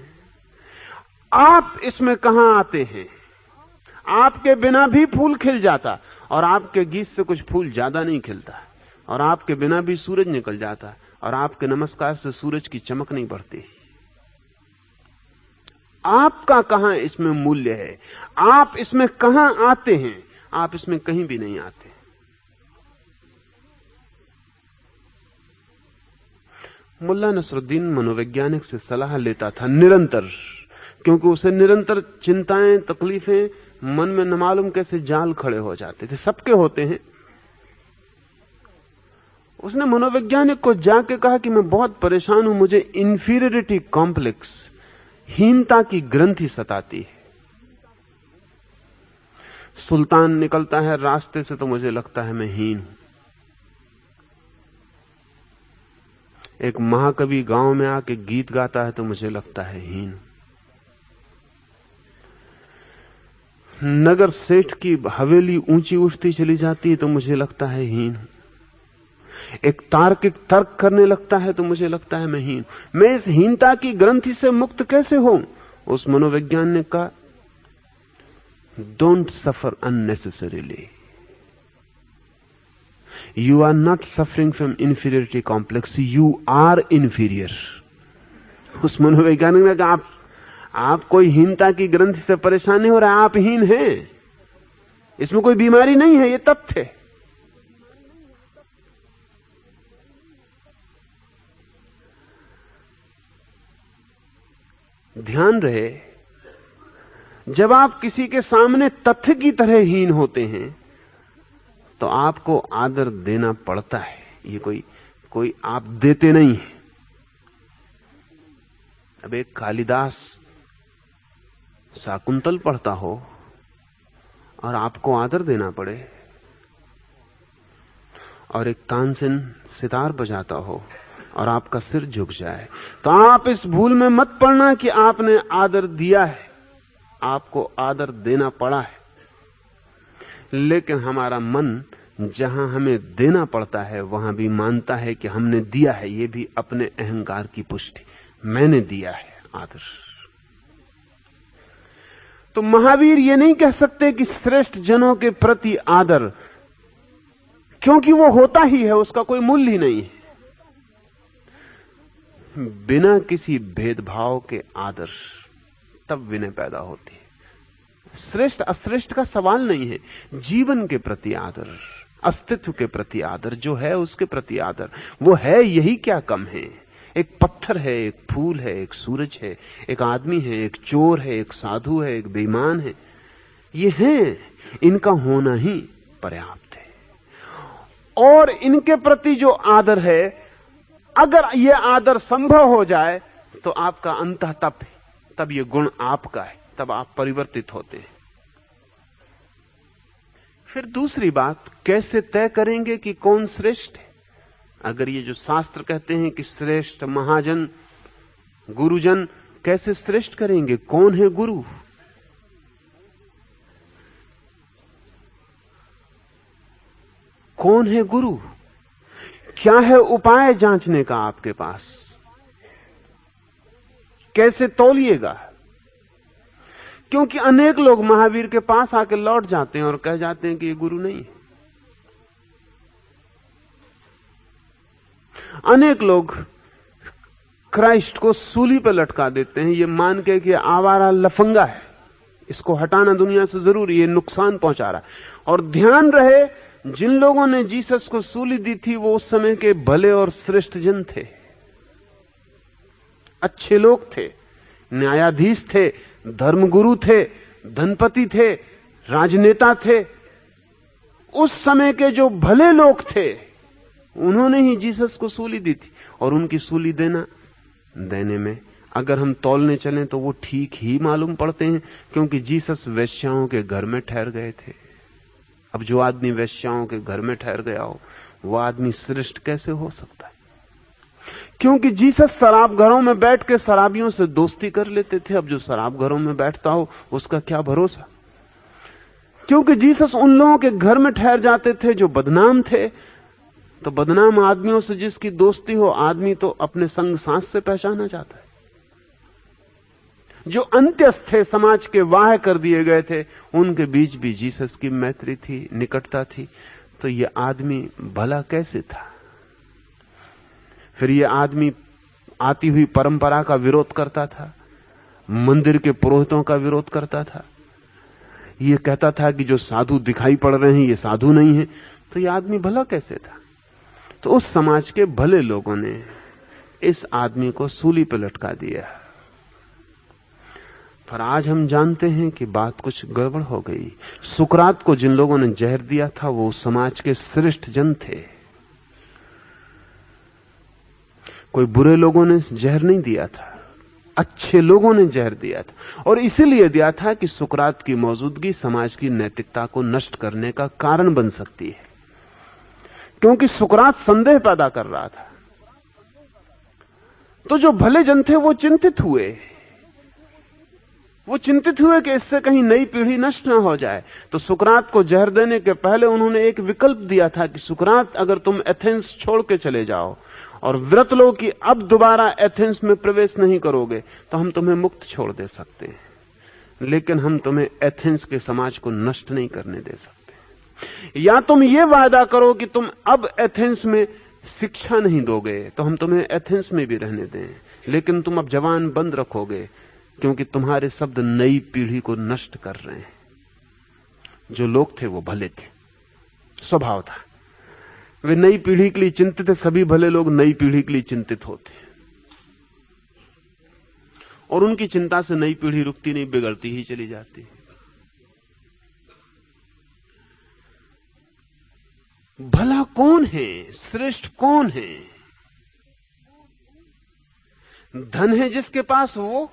आप इसमें कहां आते हैं? आपके बिना भी फूल खिल जाता और आपके गीत से कुछ फूल ज्यादा नहीं खिलता, और आपके बिना भी सूरज निकल जाता और आपके नमस्कार से सूरज की चमक नहीं बढ़ती। आपका कहां इसमें मूल्य है? आप इसमें कहां आते हैं? आप इसमें कहीं भी नहीं आते। मुल्ला नसरुद्दीन मनोवैज्ञानिक से सलाह लेता था निरंतर, क्योंकि उसे निरंतर चिंताएं, तकलीफें मन में न मालूम कैसे जाल खड़े हो जाते थे, सबके होते हैं। उसने मनोवैज्ञानिक को जाके कहा कि मैं बहुत परेशान हूं, मुझे इंफीरियरिटी कॉम्प्लेक्स, हीनता की ग्रंथि सताती है। सुल्तान निकलता है रास्ते से तो मुझे लगता है मैं हीन हूं। एक महाकवि गांव में आके गीत गाता है तो मुझे लगता है हीन। नगर सेठ की हवेली ऊंची उठती चली जाती है तो मुझे लगता है हीन। एक तार्किक तर्क करने लगता है तो मुझे लगता है मैं हीन। मैं इस हीनता की ग्रंथि से मुक्त कैसे हूं? उस मनोवैज्ञानिक का, don't suffer unnecessarily. You are not suffering from inferiority complex, you are inferior. उस मनोवैज्ञानिक ने कहा आप कोई हीनता की ग्रंथि से परेशान नहीं हो रहा, आप हीन हैं, इसमें कोई बीमारी नहीं है, ये तथ्य है। ध्यान रहे, जब आप किसी के सामने तथ्य की तरह हीन होते हैं तो आपको आदर देना पड़ता है। ये कोई आप देते नहीं है। अब एक कालिदास शाकुंतल पढ़ता हो और आपको आदर देना पड़े, और एक तानसेन सितार बजाता हो और आपका सिर झुक जाए, तो आप इस भूल में मत पड़ना कि आपने आदर दिया है, आपको आदर देना पड़ा है। लेकिन हमारा मन जहां हमें देना पड़ता है वहां भी मानता है कि हमने दिया है, ये भी अपने अहंकार की पुष्टि, मैंने दिया है आदर। तो महावीर ये नहीं कह सकते कि श्रेष्ठ जनों के प्रति आदर क्योंकि वो होता ही है, उसका कोई मूल्य ही नहीं है। बिना किसी भेदभाव के आदर, तब विनय पैदा होती है। श्रेष्ठ अश्रेष्ठ का सवाल नहीं है, जीवन के प्रति आदर, अस्तित्व के प्रति आदर, जो है उसके प्रति आदर। वो है, यही क्या कम है। एक पत्थर है, एक फूल है, एक सूरज है, एक आदमी है, एक चोर है, एक साधु है, एक बेईमान है, ये हैं, इनका होना ही पर्याप्त है। और इनके प्रति जो आदर है, अगर ये आदर संभव हो जाए तो आपका अंतःतप है, तब ये गुण आपका है, तब आप परिवर्तित होते हैं। फिर दूसरी बात, कैसे तय करेंगे कि कौन श्रेष्ठ है? अगर ये जो शास्त्र कहते हैं कि श्रेष्ठ महाजन गुरुजन, कैसे श्रेष्ठ करेंगे? कौन है गुरु? कौन है गुरु? क्या है उपाय जांचने का आपके पास? कैसे तौलिएगा? क्योंकि अनेक लोग महावीर के पास आके लौट जाते हैं और कह जाते हैं कि ये गुरु नहीं है। अनेक लोग क्राइस्ट को सूली पर लटका देते हैं, ये मान के कि आवारा लफंगा है, इसको हटाना दुनिया से जरूरी, ये नुकसान पहुंचा रहा है। और ध्यान रहे, जिन लोगों ने जीसस को सूली दी थी वो उस समय के भले और श्रेष्ठ जन थे, अच्छे लोग थे, न्यायाधीश थे, धर्मगुरु थे, धनपति थे, राजनेता थे। उस समय के जो भले लोग थे उन्होंने ही जीसस को सूली दी थी। और उनकी सूली देने में अगर हम तौलने चलें तो वो ठीक ही मालूम पड़ते हैं, क्योंकि जीसस वेश्याओं के घर में ठहर गए थे। अब जो आदमी वेश्याओं के घर में ठहर गया हो, वो आदमी श्रेष्ठ कैसे हो सकता है? क्योंकि जीसस शराब घरों में बैठ के शराबियों से दोस्ती कर लेते थे। अब जो शराब घरों में बैठता हो उसका क्या भरोसा? क्योंकि जीसस उन लोगों के घर में ठहर जाते थे जो बदनाम थे। तो बदनाम आदमियों से जिसकी दोस्ती हो, आदमी तो अपने संग सांस से पहचाना जाता है। जो अंत्यस्थ थे, समाज के वाह कर दिए गए थे, उनके बीच भी जीसस की मैत्री थी, निकटता थी। तो ये आदमी भला कैसे था? फिर ये आदमी आती हुई परंपरा का विरोध करता था, मंदिर के पुरोहितों का विरोध करता था। ये कहता था कि जो साधु दिखाई पड़ रहे हैं ये साधु नहीं है। तो ये आदमी भला कैसे था? तो उस समाज के भले लोगों ने इस आदमी को सूली पर लटका दिया। पर आज हम जानते हैं कि बात कुछ गड़बड़ हो गई। सुकरात को जिन लोगों ने जहर दिया था वो समाज के श्रेष्ठ जन थे। कोई बुरे लोगों ने जहर नहीं दिया था, अच्छे लोगों ने जहर दिया था। और इसीलिए दिया था कि सुकरात की मौजूदगी समाज की नैतिकता को नष्ट करने का कारण बन सकती है, क्योंकि सुकरात संदेह पैदा कर रहा था। तो जो भले जन थे वो चिंतित हुए कि इससे कहीं नई पीढ़ी नष्ट ना हो जाए। तो सुकरात को जहर देने के पहले उन्होंने एक विकल्प दिया था कि सुकरात, अगर तुम एथेंस छोड़ के चले जाओ और व्रत लो कि अब दोबारा एथेंस में प्रवेश नहीं करोगे, तो हम तुम्हें मुक्त छोड़ दे सकते हैं, लेकिन हम तुम्हें एथेंस के समाज को नष्ट नहीं करने दे सकते। या तुम ये वादा करो कि तुम अब एथेंस में शिक्षा नहीं दोगे, तो हम तुम्हें एथेंस में भी रहने दें, लेकिन तुम अब जवान बंद रखोगे, क्योंकि तुम्हारे शब्द नई पीढ़ी को नष्ट कर रहे हैं। जो लोग थे वो भले थे, स्वभाव था, वे नई पीढ़ी के लिए चिंतित थे। सभी भले लोग नई पीढ़ी के लिए चिंतित होते, और उनकी चिंता से नई पीढ़ी रुकती नहीं, बिगड़ती ही चली जाती। भला कौन है? श्रेष्ठ कौन है? धन है जिसके पास वो,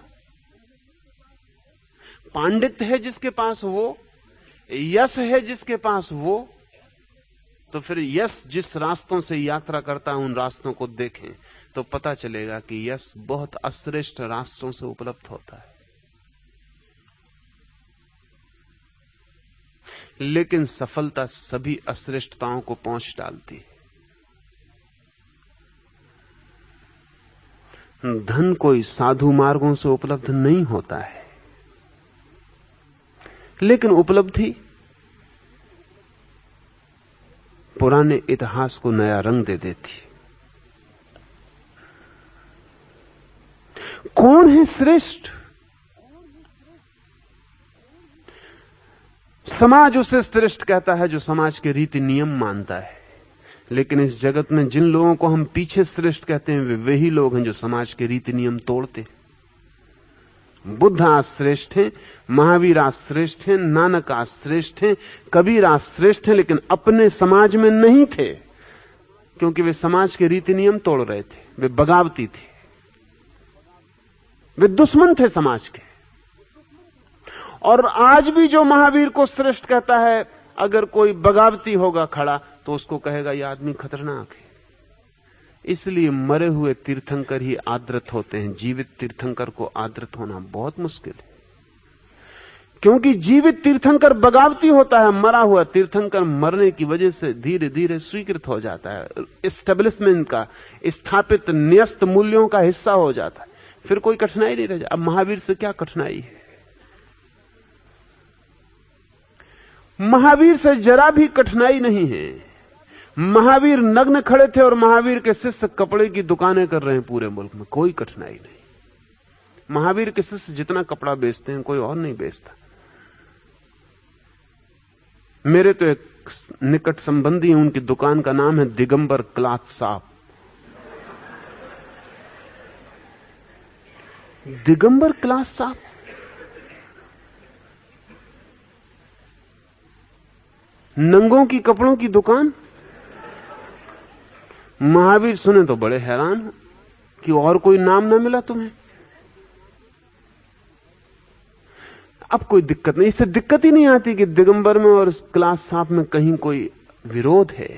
पांडित्य है जिसके पास वो, यश है जिसके पास वो। तो फिर यश जिस रास्तों से यात्रा करता है उन रास्तों को देखें तो पता चलेगा कि यश बहुत अश्रेष्ठ रास्तों से उपलब्ध होता है। लेकिन सफलता सभी अश्रेष्ठताओं को पहुंच डालती है। धन कोई साधु मार्गों से उपलब्ध नहीं होता है, लेकिन उपलब्धि पुराने इतिहास को नया रंग दे देती है। कौन है श्रेष्ठ? समाज उसे श्रेष्ठ कहता है जो समाज के रीति नियम मानता है, लेकिन इस जगत में जिन लोगों को हम पीछे श्रेष्ठ कहते हैं वे वही लोग हैं जो समाज के रीति नियम तोड़ते। बुद्ध आज श्रेष्ठ हैं, महावीर आज श्रेष्ठ हैं, नानक आज श्रेष्ठ हैं, कबीर आज श्रेष्ठ हैं, लेकिन अपने समाज में नहीं थे, क्योंकि वे समाज के रीति नियम तोड़ रहे थे, वे बगावती थे, वे दुश्मन थे समाज के। और आज भी जो महावीर को श्रेष्ठ कहता है, अगर कोई बगावती होगा खड़ा तो उसको कहेगा यह आदमी खतरनाक है। इसलिए मरे हुए तीर्थंकर ही आदृत होते हैं, जीवित तीर्थंकर को आदृत होना बहुत मुश्किल है, क्योंकि जीवित तीर्थंकर बगावती होता है, मरा हुआ तीर्थंकर मरने की वजह से धीरे धीरे स्वीकृत हो जाता है, एस्टेब्लिशमेंट का, स्थापित न्यस्त मूल्यों का हिस्सा हो जाता है, फिर कोई कठिनाई नहीं रह जाती। अब महावीर से क्या कठिनाई है? महावीर से जरा भी कठिनाई नहीं है। महावीर नग्न खड़े थे और महावीर के शिष्य कपड़े की दुकानें कर रहे हैं पूरे मुल्क में, कोई कठिनाई नहीं। महावीर के शिष्य जितना कपड़ा बेचते हैं कोई और नहीं बेचता। मेरे तो एक निकट संबंधी हैं, उनकी दुकान का नाम है Digambar cloth shop. Digambar cloth shop, नंगों की कपड़ों की दुकान। महावीर सुने तो बड़े हैरान हो कि और कोई नाम ना मिला तुम्हें। अब कोई दिक्कत नहीं, इससे दिक्कत ही नहीं आती कि दिगंबर में और क्लॉथ शॉप में कहीं कोई विरोध है,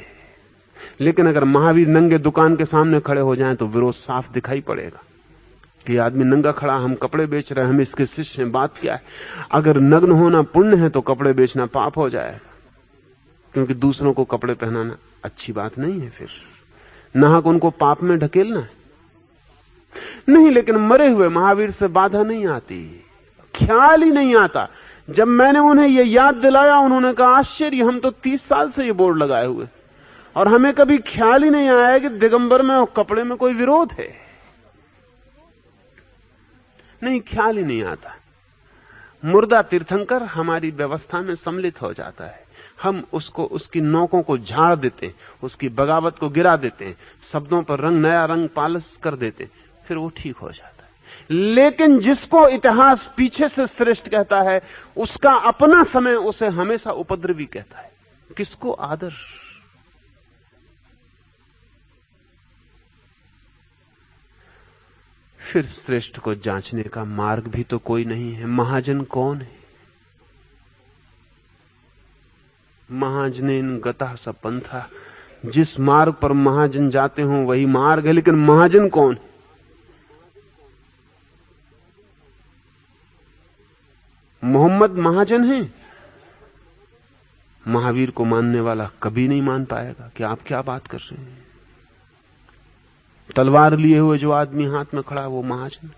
लेकिन अगर महावीर नंगे दुकान के सामने खड़े हो जाएं तो विरोध साफ दिखाई पड़ेगा कि आदमी नंगा खड़ा, हम कपड़े बेच रहे हैं, हम इसके शिष्य हैं, बात क्या है? अगर नग्न होना पुण्य है तो कपड़े बेचना पाप हो जाएगा, क्योंकि दूसरों को कपड़े पहनाना अच्छी बात नहीं है, फिर नाहक उनको पाप में ढकेलना है नहीं। लेकिन मरे हुए महावीर से बाधा नहीं आती, ख्याल ही नहीं आता। जब मैंने उन्हें यह याद दिलाया, उन्होंने कहा आश्चर्य, हम तो 30 साल से ये बोर्ड लगाए हुए और हमें कभी ख्याल ही नहीं आया कि दिगंबर में और कपड़े में कोई विरोध है। नहीं, ख्याल ही नहीं आता। मुर्दा तीर्थंकर हमारी व्यवस्था में सम्मिलित हो जाता है, हम उसको, उसकी नोकों को झाड़ देते हैं, उसकी बगावत को गिरा देते हैं, शब्दों पर नया रंग पालिश कर देते हैं, फिर वो ठीक हो जाता है। लेकिन जिसको इतिहास पीछे से श्रेष्ठ कहता है, उसका अपना समय उसे हमेशा उपद्रवी कहता है। किसको आदर? फिर श्रेष्ठ को जांचने का मार्ग भी तो कोई नहीं है। महाजन कौन है? महाजनेन गतः स पंथा, जिस मार्ग पर महाजन जाते हों वही मार्ग है, लेकिन महाजन कौन है? मोहम्मद महाजन है? महावीर को मानने वाला कभी नहीं मान पाएगा कि आप क्या बात कर रहे हैं। तलवार लिए हुए जो आदमी हाथ में खड़ा वो महाजन।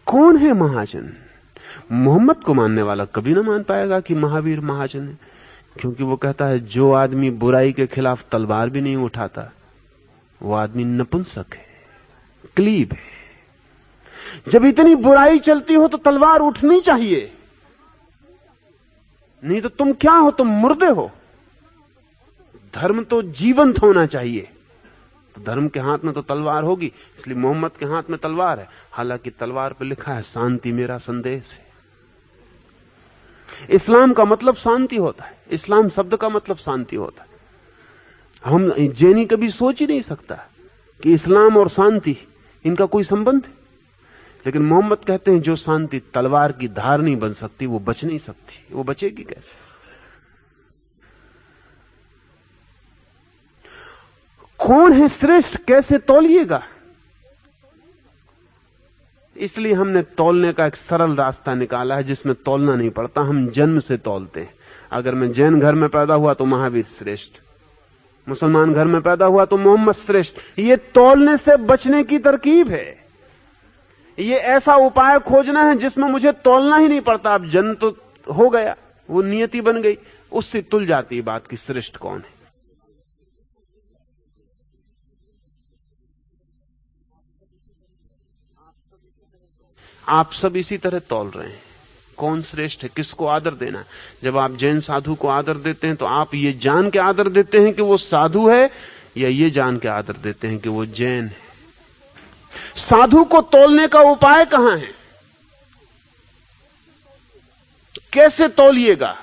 कौन है महाजन? मोहम्मद को मानने वाला कभी ना मान पाएगा कि महावीर महाजन है, क्योंकि वो कहता है जो आदमी बुराई के खिलाफ तलवार भी नहीं उठाता वो आदमी नपुंसक है, क्लीब है। जब इतनी बुराई चलती हो तो तलवार उठनी चाहिए, नहीं तो तुम क्या हो? तुम मुर्दे हो। धर्म तो जीवंत होना चाहिए, तो धर्म के हाथ में तो तलवार होगी, इसलिए मोहम्मद के हाथ में तलवार है। हालांकि तलवार पर लिखा है शांति मेरा संदेश है। इस्लाम का मतलब शांति होता है, इस्लाम शब्द का मतलब शांति होता है। हम जैनी कभी सोच ही नहीं सकता कि इस्लाम और शांति इनका कोई संबंध है, लेकिन मोहम्मद कहते हैं जो शांति तलवार की धार नहीं बन सकती वो बच नहीं सकती। वो बचेगी कैसे? कौन है श्रेष्ठ, कैसे तौलिएगा? इसलिए हमने तौलने का एक सरल रास्ता निकाला है जिसमें तौलना नहीं पड़ता, हम जन्म से तौलते हैं। अगर मैं जैन घर में पैदा हुआ तो महावीर श्रेष्ठ, मुसलमान घर में पैदा हुआ तो मोहम्मद श्रेष्ठ। ये तौलने से बचने की तरकीब है। ये ऐसा उपाय खोजना है जिसमें मुझे तौलना ही नहीं पड़ता। अब जन्म तो हो गया, वो नियति बन गई, उससे तुल जाती है बात कि श्रेष्ठ कौन है। आप सब इसी तरह तौल रहे हैं कौन श्रेष्ठ है, किसको आदर देना है। जब आप जैन साधु को आदर देते हैं तो आप ये जान के आदर देते हैं कि वो साधु है, या ये जान के आदर देते हैं कि वो जैन है। साधु को तौलने का उपाय कहां है? कैसे तौलिएगा?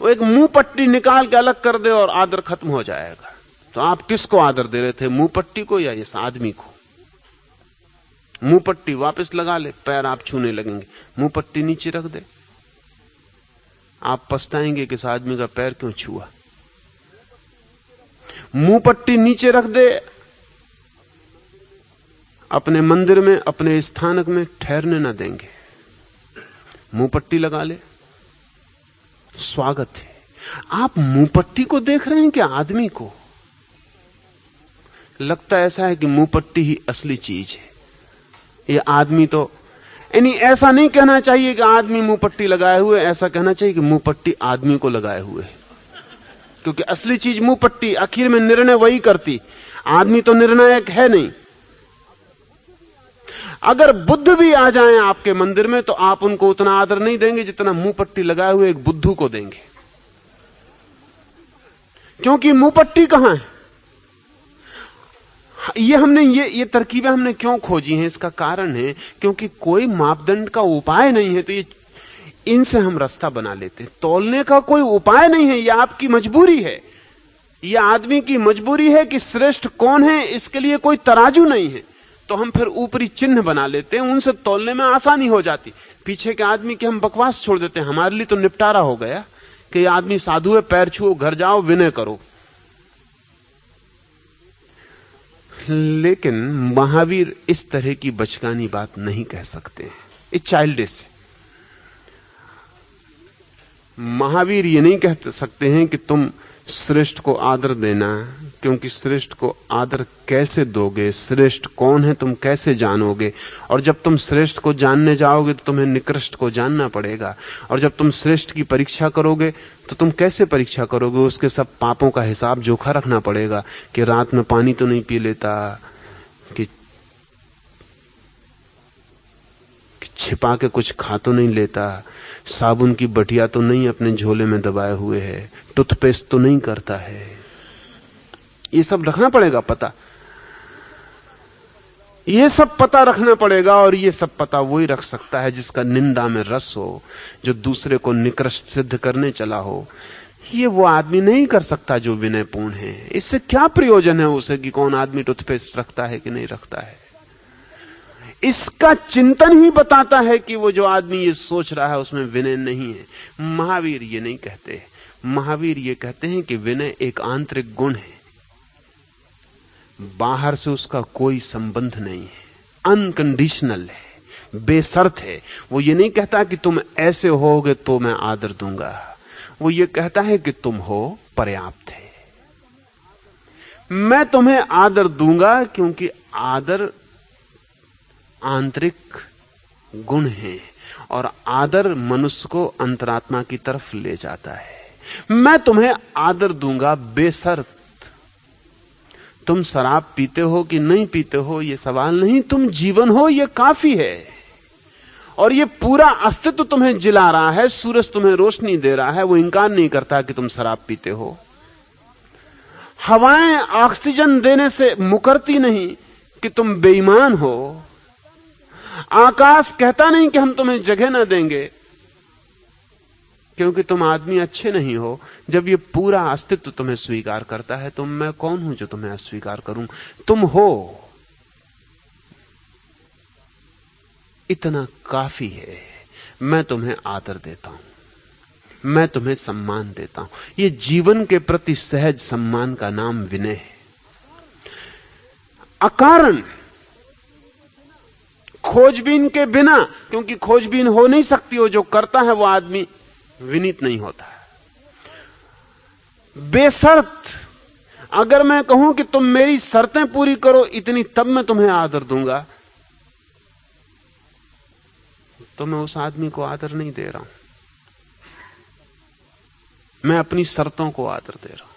वो एक मुंह पट्टी निकाल के अलग कर दे और आदर खत्म हो जाएगा। तो आप किसको आदर दे रहे थे, मुंह पट्टी को या इस आदमी को? मुंह पट्टी वापस लगा ले, पैर आप छूने लगेंगे, मुंह पट्टी नीचे रख दे, आप पछताएंगे कि इस आदमी का पैर क्यों छुआ। मुंह पट्टी नीचे रख दे, अपने मंदिर में, अपने स्थानक में ठहरने ना देंगे। मुंह पट्टी लगा ले, स्वागत है। आप मुंह पट्टी को देख रहे हैं कि आदमी को? लगता ऐसा है कि मुंह पट्टी ही असली चीज है, ये आदमी तो यानी ऐसा नहीं कहना चाहिए कि आदमी मुंह पट्टी लगाए हुए, ऐसा कहना चाहिए कि मुंह पट्टी आदमी को लगाए हुए है। क्योंकि असली चीज मुंह पट्टी, आखिर में निर्णय वही करती, आदमी तो निर्णायक है नहीं। अगर बुद्ध भी आ जाएं आपके मंदिर में तो आप उनको उतना आदर नहीं देंगे जितना मुंह पट्टी लगाए हुए एक बुद्धू को देंगे। क्योंकि मुंह पट्टी कहां है? ये तरकीबें हमने क्यों खोजी हैं? इसका कारण है क्योंकि कोई मापदंड का उपाय नहीं है, तो ये इनसे हम रास्ता बना लेते हैं। तौलने का कोई उपाय नहीं है, यह आपकी मजबूरी है, यह आदमी की मजबूरी है कि श्रेष्ठ कौन है, इसके लिए कोई तराजू नहीं है। तो हम फिर ऊपरी चिन्ह बना लेते हैं, उनसे तौलने में आसानी हो जाती। पीछे के आदमी की हम बकवास छोड़ देते हैं, हमारे लिए तो निपटारा हो गया कि यह आदमी साधु है, पैर छुओ, घर जाओ, विनय करो। लेकिन महावीर इस तरह की बचकानी बात नहीं कह सकते हैं, ये चाइल्डिश है। महावीर ये नहीं कह सकते हैं कि तुम श्रेष्ठ को आदर देना, क्योंकि श्रेष्ठ को आदर कैसे दोगे, श्रेष्ठ कौन है तुम कैसे जानोगे। और जब तुम श्रेष्ठ को जानने जाओगे तो तुम्हें निकृष्ट को जानना पड़ेगा। और जब तुम श्रेष्ठ की परीक्षा करोगे तो तुम कैसे परीक्षा करोगे, उसके सब पापों का हिसाब जोखा रखना पड़ेगा कि रात में पानी तो नहीं पी लेता, कि छिपा के कुछ खा तो नहीं लेता, साबुन की बटिया तो नहीं अपने झोले में दबाए हुए है, टूथपेस्ट तो नहीं करता है। ये सब रखना पड़ेगा पता, ये सब पता रखना पड़ेगा। और ये सब पता वही रख सकता है जिसका निंदा में रस हो, जो दूसरे को निकृष्ट सिद्ध करने चला हो। ये वो आदमी नहीं कर सकता जो विनयपूर्ण है। इससे क्या प्रयोजन है उसे कि कौन आदमी टूथपेस्ट रखता है कि नहीं रखता है। इसका चिंतन ही बताता है कि वो जो आदमी ये सोच रहा है उसमें विनय नहीं है। महावीर ये नहीं कहते। महावीर ये कहते हैं कि विनय एक आंतरिक गुण है, बाहर से उसका कोई संबंध नहीं है, अनकंडीशनल है, बेशर्त है। वो ये नहीं कहता कि तुम ऐसे होगे तो मैं आदर दूंगा, वो ये कहता है कि तुम हो पर्याप्त है। मैं तुम्हें आदर दूंगा क्योंकि आदर आंतरिक गुण है और आदर मनुष्य को अंतरात्मा की तरफ ले जाता है। मैं तुम्हें आदर दूंगा बेशर्त। तुम शराब पीते हो कि नहीं पीते हो ये सवाल नहीं, तुम जीवन हो ये काफी है। और ये पूरा अस्तित्व तुम्हें जिला रहा है, सूरज तुम्हें रोशनी दे रहा है, वो इंकार नहीं करता कि तुम शराब पीते हो। हवाएं ऑक्सीजन देने से मुकरती नहीं कि तुम बेईमान हो। आकाश कहता नहीं कि हम तुम्हें जगह ना देंगे क्योंकि तुम आदमी अच्छे नहीं हो। जब ये पूरा अस्तित्व तुम्हें स्वीकार करता है तो मैं कौन हूं जो तुम्हें अस्वीकार करूं। तुम हो, इतना काफी है। मैं तुम्हें आदर देता हूं, मैं तुम्हें सम्मान देता हूं। ये जीवन के प्रति सहज सम्मान का नाम विनय है। अकारण खोजबीन के बिना, क्योंकि खोजबीन हो नहीं सकती, हो जो करता है वो आदमी विनीत नहीं होता है। बेशर्त अगर मैं कहूं कि तुम मेरी शर्तें पूरी करो इतनी, तब मैं तुम्हें आदर दूंगा, तो मैं उस आदमी को आदर नहीं दे रहा हूं, मैं अपनी शर्तों को आदर दे रहा हूं।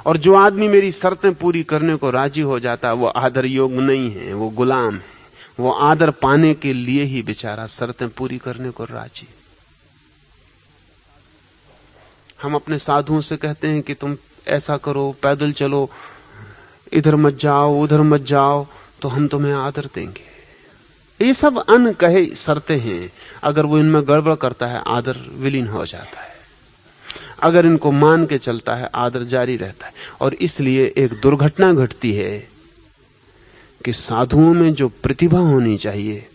और जो आदमी मेरी शर्तें पूरी करने को राजी हो जाता है वो आदर योग्य नहीं है, वो गुलाम है। वो आदर पाने के लिए ही बेचारा शर्तें पूरी करने को राजी। हम अपने साधुओं से कहते हैं कि तुम ऐसा करो, पैदल चलो, इधर मत जाओ, उधर मत जाओ, तो हम तुम्हें आदर देंगे। ये सब अनकहे शर्तें हैं। अगर वो इनमें गड़बड़ करता है आदर विलीन हो जाता है, अगर इनको मान के चलता है आदर जारी रहता है। और इसलिए एक दुर्घटना घटती है कि साधुओं में जो प्रतिभा होनी चाहिए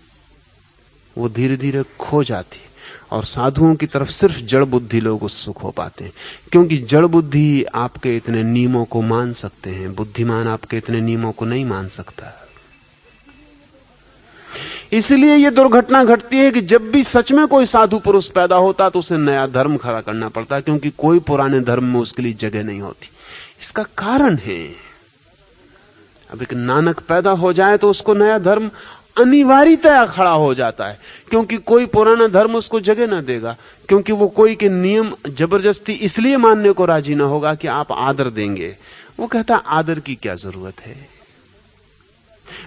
वो धीरे धीरे खो जाती है, और साधुओं की तरफ सिर्फ जड़ बुद्धि लोग उत्सुक हो पाते हैं, क्योंकि जड़ बुद्धि आपके इतने नियमों को मान सकते हैं, बुद्धिमान आपके इतने नियमों को नहीं मान सकता। इसलिए यह दुर्घटना घटती है कि जब भी सच में कोई साधु पुरुष पैदा होता तो उसे नया धर्म खड़ा करना पड़ता, क्योंकि कोई पुराने धर्म में उसके लिए जगह नहीं होती। इसका कारण है, अब एक नानक पैदा हो जाए तो उसको नया धर्म अनिवार्यतया खड़ा हो जाता है, क्योंकि कोई पुराना धर्म उसको जगह ना देगा, क्योंकि वो कोई के नियम जबरदस्ती इसलिए मानने को राजी ना होगा कि आप आदर देंगे। वो कहता आदर की क्या जरूरत है,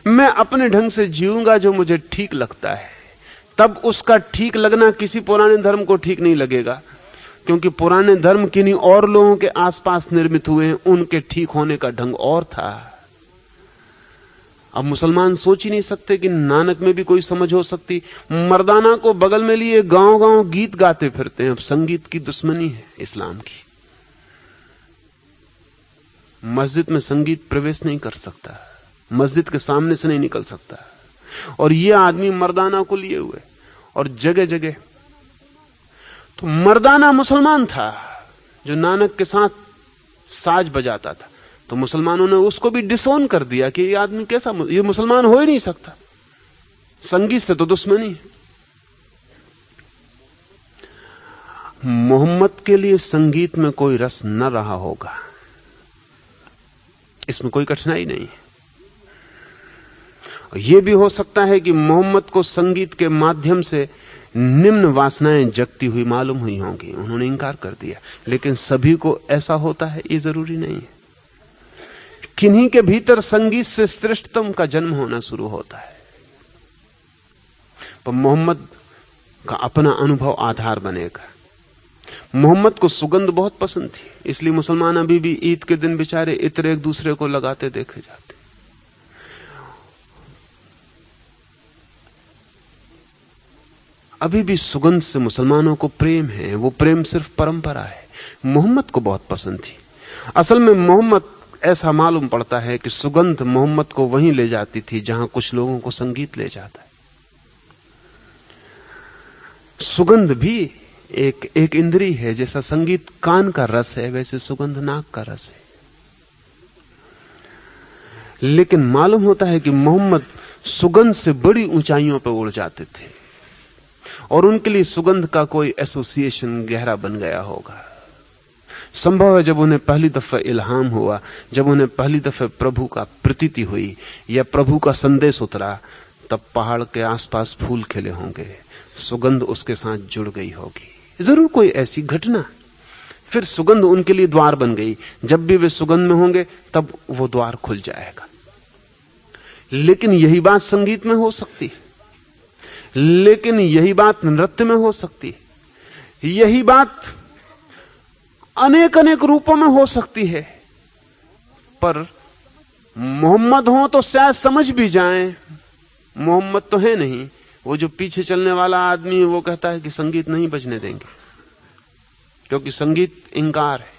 मैं अपने ढंग से जीऊंगा जो मुझे ठीक लगता है। तब उसका ठीक लगना किसी पुराने धर्म को ठीक नहीं लगेगा, क्योंकि पुराने धर्म किन्हीं और लोगों के आसपास निर्मित हुए हैं, उनके ठीक होने का ढंग और था। अब मुसलमान सोच ही नहीं सकते कि नानक में भी कोई समझ हो सकती। मर्दाना को बगल में लिए गांव गांव गीत गाते फिरते हैं। अब संगीत की दुश्मनी है इस्लाम की। मस्जिद में संगीत प्रवेश नहीं कर सकता, मस्जिद के सामने से नहीं निकल सकता। और ये आदमी मर्दाना को लिए हुए, और जगह जगह तो मर्दाना मुसलमान था जो नानक के साथ साज बजाता था, तो मुसलमानों ने उसको भी डिसोन कर दिया कि ये आदमी कैसा, ये मुसलमान हो ही नहीं सकता, संगीत से तो दुश्मनी है। मोहम्मद के लिए संगीत में कोई रस न रहा होगा, इसमें कोई कठिनाई नहीं है। यह भी हो सकता है कि मोहम्मद को संगीत के माध्यम से निम्न वासनाएं जगती हुई मालूम हुई होंगी, उन्होंने इंकार कर दिया। लेकिन सभी को ऐसा होता है ये जरूरी नहीं है। किन्हीं के भीतर संगीत से श्रेष्ठतम का जन्म होना शुरू होता है, पर मोहम्मद का अपना अनुभव आधार बनेगा। मोहम्मद को सुगंध बहुत पसंद थी, इसलिए मुसलमान अभी भी ईद के दिन बेचारे इत्र एक दूसरे को लगाते देखे जाते। अभी भी सुगंध से मुसलमानों को प्रेम है, वो प्रेम सिर्फ परंपरा है। मोहम्मद को बहुत पसंद थी। असल में मोहम्मद, ऐसा मालूम पड़ता है कि सुगंध मोहम्मद को वहीं ले जाती थी जहां कुछ लोगों को संगीत ले जाता है। सुगंध भी एक इंद्री है, जैसा संगीत कान का रस है वैसे सुगंध नाक का रस है। लेकिन मालूम होता है कि मोहम्मद सुगंध से बड़ी ऊंचाइयों पर उड़ जाते थे, और उनके लिए सुगंध का कोई एसोसिएशन गहरा बन गया होगा। संभव है जब उन्हें पहली दफा इल्हाम हुआ, जब उन्हें पहली दफा प्रभु का प्रतीति हुई या प्रभु का संदेश उतरा, तब पहाड़ के आसपास फूल खिले होंगे, सुगंध उसके साथ जुड़ गई होगी। जरूर कोई ऐसी घटना, फिर सुगंध उनके लिए द्वार बन गई। जब भी वे सुगंध में होंगे तब वो द्वार खुल जाएगा। लेकिन यही बात संगीत में हो सकती है, लेकिन यही बात नृत्य में हो सकती है, यही बात अनेक अनेक रूपों में हो सकती है। पर मोहम्मद हो तो शायद समझ भी जाएं, मोहम्मद तो है नहीं। वो जो पीछे चलने वाला आदमी है वो कहता है कि संगीत नहीं बजने देंगे, क्योंकि संगीत इंकार है।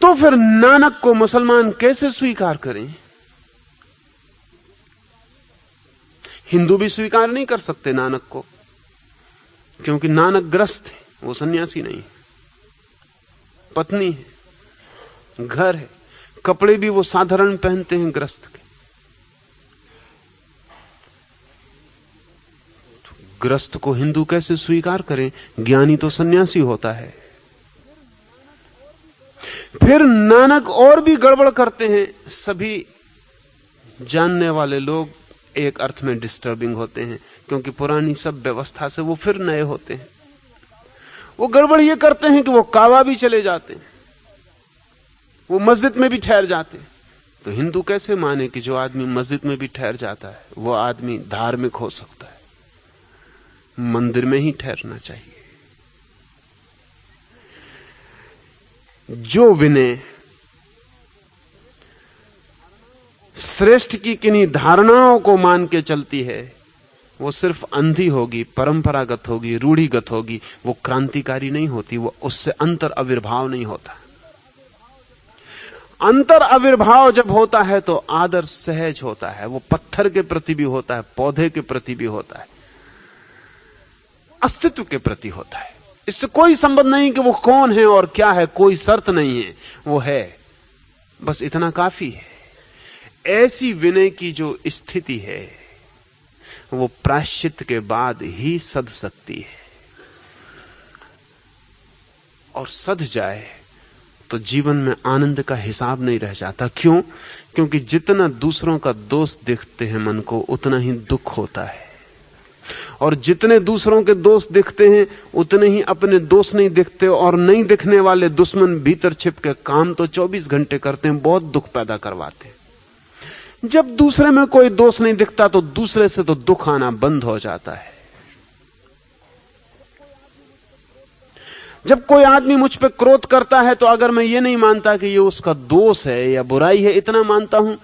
तो फिर नानक को मुसलमान कैसे स्वीकार करें? हिंदू भी स्वीकार नहीं कर सकते नानक को, क्योंकि नानक ग्रस्त है, वो सन्यासी नहीं। पत्नी है, घर है, कपड़े भी वो साधारण पहनते हैं ग्रस्त के। तो ग्रस्त को हिंदू कैसे स्वीकार करें? ज्ञानी तो सन्यासी होता है। फिर नानक और भी गड़बड़ करते हैं। सभी जानने वाले लोग एक अर्थ में डिस्टर्बिंग होते हैं, क्योंकि पुरानी सब व्यवस्था से वो फिर नए होते हैं। वो गड़बड़ ये करते हैं कि वो काबा भी चले जाते हैं, वो मस्जिद में भी ठहर जाते हैं। तो हिंदू कैसे माने कि जो आदमी मस्जिद में भी ठहर जाता है वो आदमी धार्मिक हो सकता है? मंदिर में ही ठहरना चाहिए। जो विनय श्रेष्ठ की किन्हीं धारणाओं को मान के चलती है, वो सिर्फ अंधी होगी, परंपरागत होगी, रूढ़िगत होगी, वो क्रांतिकारी नहीं होती, वो उससे अंतर आविर्भाव नहीं होता। अंतर आविर्भाव जब होता है तो आदर सहज होता है, वो पत्थर के प्रति भी होता है, पौधे के प्रति भी होता है, अस्तित्व के प्रति होता है। इससे कोई संबंध नहीं कि वो कौन है और क्या है, कोई शर्त नहीं है, वो है, बस इतना काफी है। ऐसी विनय की जो स्थिति है वो प्रायश्चित के बाद ही सध सकती है, और सध जाए तो जीवन में आनंद का हिसाब नहीं रह जाता। क्यों? क्योंकि जितना दूसरों का दोष देखते हैं मन को, उतना ही दुख होता है, और जितने दूसरों के दोष दिखते हैं उतने ही अपने दोष नहीं दिखते, और नहीं दिखने वाले दुश्मन भीतर छिप के काम तो 24 घंटे करते हैं, बहुत दुख पैदा करवाते हैं। जब दूसरे में कोई दोष नहीं दिखता तो दूसरे से तो दुख आना बंद हो जाता है। जब कोई आदमी मुझ पर क्रोध करता है तो अगर मैं ये नहीं मानता कि ये उसका दोष है या बुराई है, इतना मानता हूं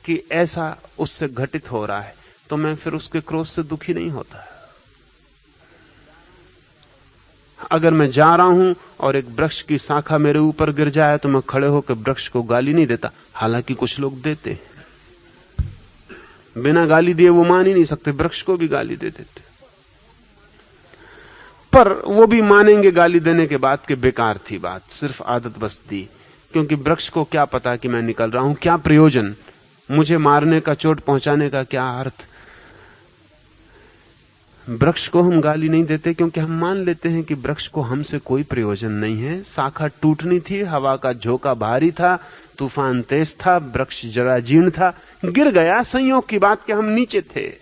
कि ऐसा उससे घटित हो रहा है, तो मैं फिर उसके क्रोध से दुखी नहीं होता। अगर मैं जा रहा हूं और एक वृक्ष की शाखा मेरे ऊपर गिर जाए तो मैं खड़े होकर वृक्ष को गाली नहीं देता, हालांकि कुछ लोग देते हैं। बिना गाली दिए वो मान ही नहीं सकते, वृक्ष को भी गाली दे देते, पर वो भी मानेंगे गाली देने के बाद कि बेकार थी बात, सिर्फ आदत बस दी। क्योंकि वृक्ष को क्या पता कि मैं निकल रहा हूं, क्या प्रयोजन, मुझे मारने का, चोट पहुंचाने का क्या अर्थ। वृक्ष को हम गाली नहीं देते क्योंकि हम मान लेते हैं कि वृक्ष को हमसे कोई प्रयोजन नहीं है। शाखा टूटनी थी, हवा का झोंका भारी था, तूफान तेज था, वृक्ष जरा जीर्ण था, गिर गया, संयोग की बात कि हम नीचे थे।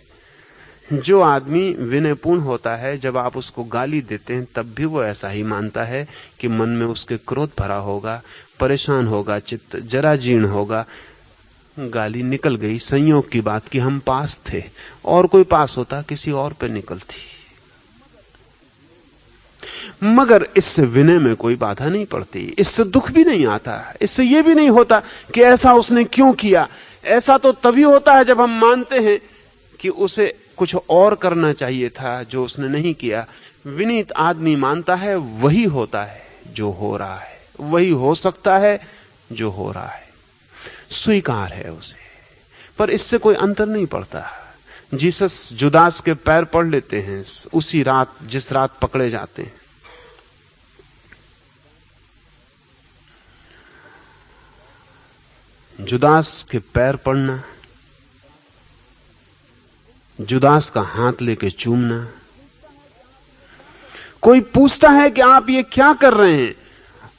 जो आदमी विनयपूर्ण होता है, जब आप उसको गाली देते हैं तब भी वो ऐसा ही मानता है कि मन में उसके क्रोध भरा होगा, परेशान होगा, चित्त जरा जीर्ण होगा, गाली निकल गई, संयोग की बात कि हम पास थे, और कोई पास होता किसी और पे निकलती। मगर इससे विनय में कोई बाधा नहीं पड़ती, इससे दुख भी नहीं आता, इससे यह भी नहीं होता कि ऐसा उसने क्यों किया। ऐसा तो तभी होता है जब हम मानते हैं कि उसे कुछ और करना चाहिए था जो उसने नहीं किया। विनीत आदमी मानता है वही होता है जो हो रहा है, वही हो सकता है जो हो रहा है, स्वीकार है उसे, पर इससे कोई अंतर नहीं पड़ता। जीसस जुदास के पैर पड़ लेते हैं उसी रात जिस रात पकड़े जाते हैं। जुदास के पैर पड़ना, जुदास का हाथ लेके चूमना। कोई पूछता है कि आप ये क्या कर रहे हैं,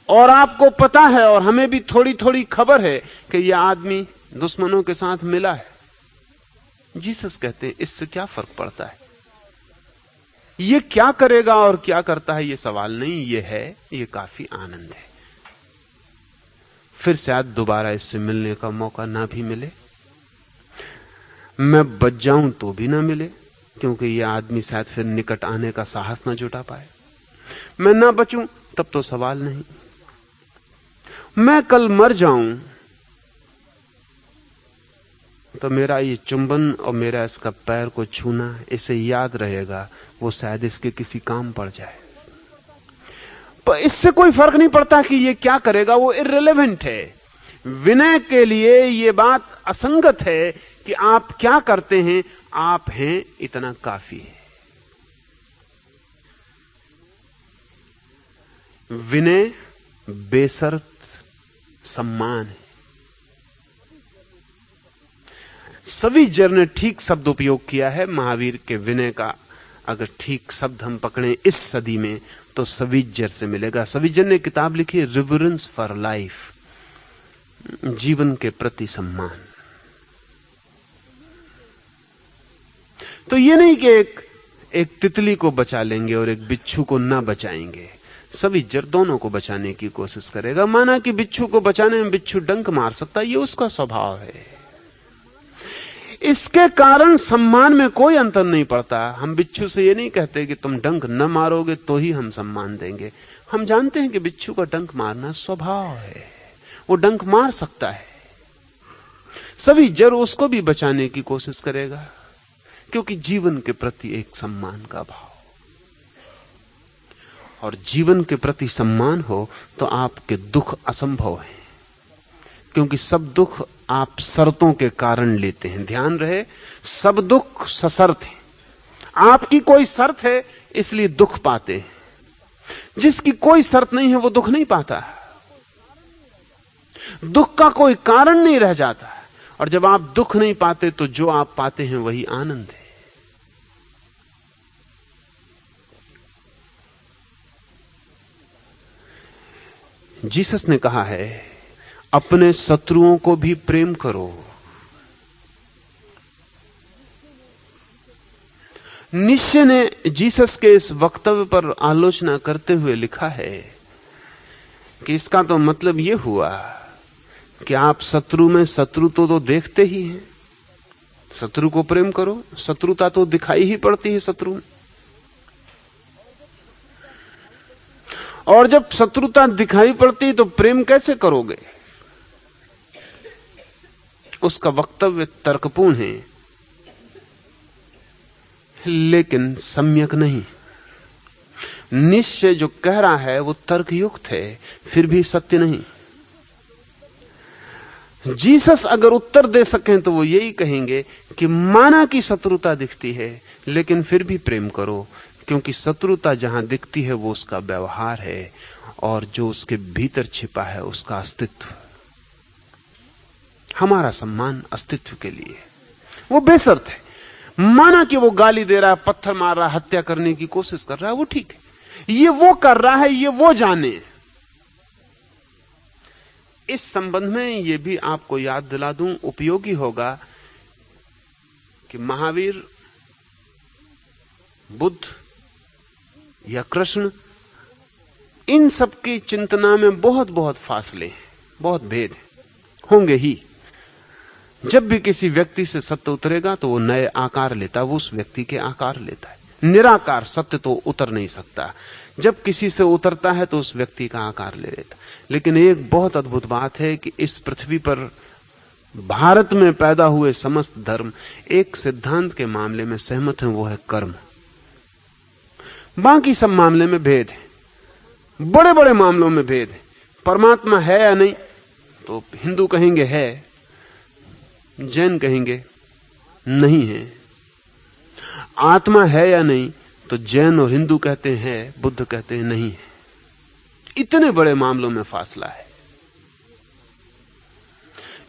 और आपको पता है और हमें भी थोड़ी थोड़ी खबर है कि यह आदमी दुश्मनों के साथ मिला है। जीसस कहते हैं इससे क्या फर्क पड़ता है, ये क्या करेगा और क्या करता है, ये सवाल नहीं, ये है, ये काफी आनंद है। फिर शायद दोबारा इससे मिलने का मौका ना भी मिले, मैं बच जाऊं तो भी ना मिले, क्योंकि यह आदमी शायद फिर निकट आने का साहस ना जुटा पाए। मैं ना बचूं तब तो सवाल नहीं, मैं कल मर जाऊं तो मेरा ये चुंबन और मेरा इसका पैर को छूना इसे याद रहेगा, वो शायद इसके किसी काम पड़ जाए। पर इससे कोई फर्क नहीं पड़ता कि ये क्या करेगा, वो इर्रेलेवेंट है। विनय के लिए ये बात असंगत है कि आप क्या करते हैं, आप हैं, इतना काफी है। विनय बेशर्त सम्मान है। सविजर ने ठीक शब्द उपयोग किया है महावीर के विनय का। अगर ठीक शब्द हम पकड़ें इस सदी में तो सविजर से मिलेगा। सविजर ने किताब लिखी रिवरेंस फॉर लाइफ, जीवन के प्रति सम्मान। तो ये नहीं कि एक तितली को बचा लेंगे और एक बिच्छू को ना बचाएंगे, सभी जर दोनों को बचाने की कोशिश करेगा। माना कि बिच्छू को बचाने में बिच्छू डंक मार सकता है, ये उसका स्वभाव है। इसके कारण सम्मान में कोई अंतर नहीं पड़ता। हम बिच्छू से ये नहीं कहते कि तुम डंक न मारोगे तो ही हम सम्मान देंगे। हम जानते हैं कि बिच्छू का डंक मारना स्वभाव है, वो डंक मार सकता है। सभी जर उसको भी बचाने की कोशिश करेगा, क्योंकि जीवन के प्रति एक सम्मान का भाव, और जीवन के प्रति सम्मान हो तो आपके दुख असंभव हैं, क्योंकि सब दुख आप शर्तों के कारण लेते हैं। ध्यान रहे, सब दुख सशर्त है। आपकी कोई शर्त है इसलिए दुख पाते हैं, जिसकी कोई शर्त नहीं है वो दुख नहीं पाता। दुख का कोई कारण नहीं रह जाता, और जब आप दुख नहीं पाते तो जो आप पाते हैं वही आनंद है। जीसस ने कहा है, अपने शत्रुओं को भी प्रेम करो। नीत्शे ने जीसस के इस वक्तव्य पर आलोचना करते हुए लिखा है कि इसका तो मतलब यह हुआ कि आप शत्रु में शत्रु तो देखते ही हैं, शत्रु को प्रेम करो। शत्रुता तो दिखाई ही पड़ती है शत्रु में, और जब शत्रुता दिखाई पड़ती तो प्रेम कैसे करोगे? उसका वक्तव्य तर्कपूर्ण है, लेकिन सम्यक नहीं। निश्चय जो कह रहा है वो तर्कयुक्त है, फिर भी सत्य नहीं। जीसस अगर उत्तर दे सकें तो वो यही कहेंगे कि माना कि शत्रुता दिखती है, लेकिन फिर भी प्रेम करो, क्योंकि शत्रुता जहां दिखती है वो उसका व्यवहार है, और जो उसके भीतर छिपा है उसका अस्तित्व। हमारा सम्मान अस्तित्व के लिए, वो बेशर्त है। माना कि वो गाली दे रहा है, पत्थर मार रहा है, हत्या करने की कोशिश कर रहा है, वो ठीक है, ये वो कर रहा है, ये वो जाने। इस संबंध में ये भी आपको याद दिला दूं, उपयोगी होगा कि महावीर, बुद्ध या कृष्ण, इन सब की चिंतना में बहुत बहुत फासले हैं, बहुत भेद हैं, होंगे ही। जब भी किसी व्यक्ति से सत्य उतरेगा तो वो नए आकार लेता है, वो उस व्यक्ति के आकार लेता है। निराकार सत्य तो उतर नहीं सकता। जब किसी से उतरता है तो उस व्यक्ति का आकार ले लेता। लेकिन एक बहुत अद्भुत बात है कि इस पृथ्वी पर भारत में पैदा हुए समस्त धर्म एक सिद्धांत के मामले में सहमत हैं, वो है कर्म। बाकी सब मामले में भेद है, बड़े बड़े मामलों में भेद है। परमात्मा है या नहीं तो हिंदू कहेंगे है, जैन कहेंगे नहीं है। आत्मा है या नहीं तो जैन और हिंदू कहते हैं, बुद्ध कहते हैं नहीं है। इतने बड़े मामलों में फासला है।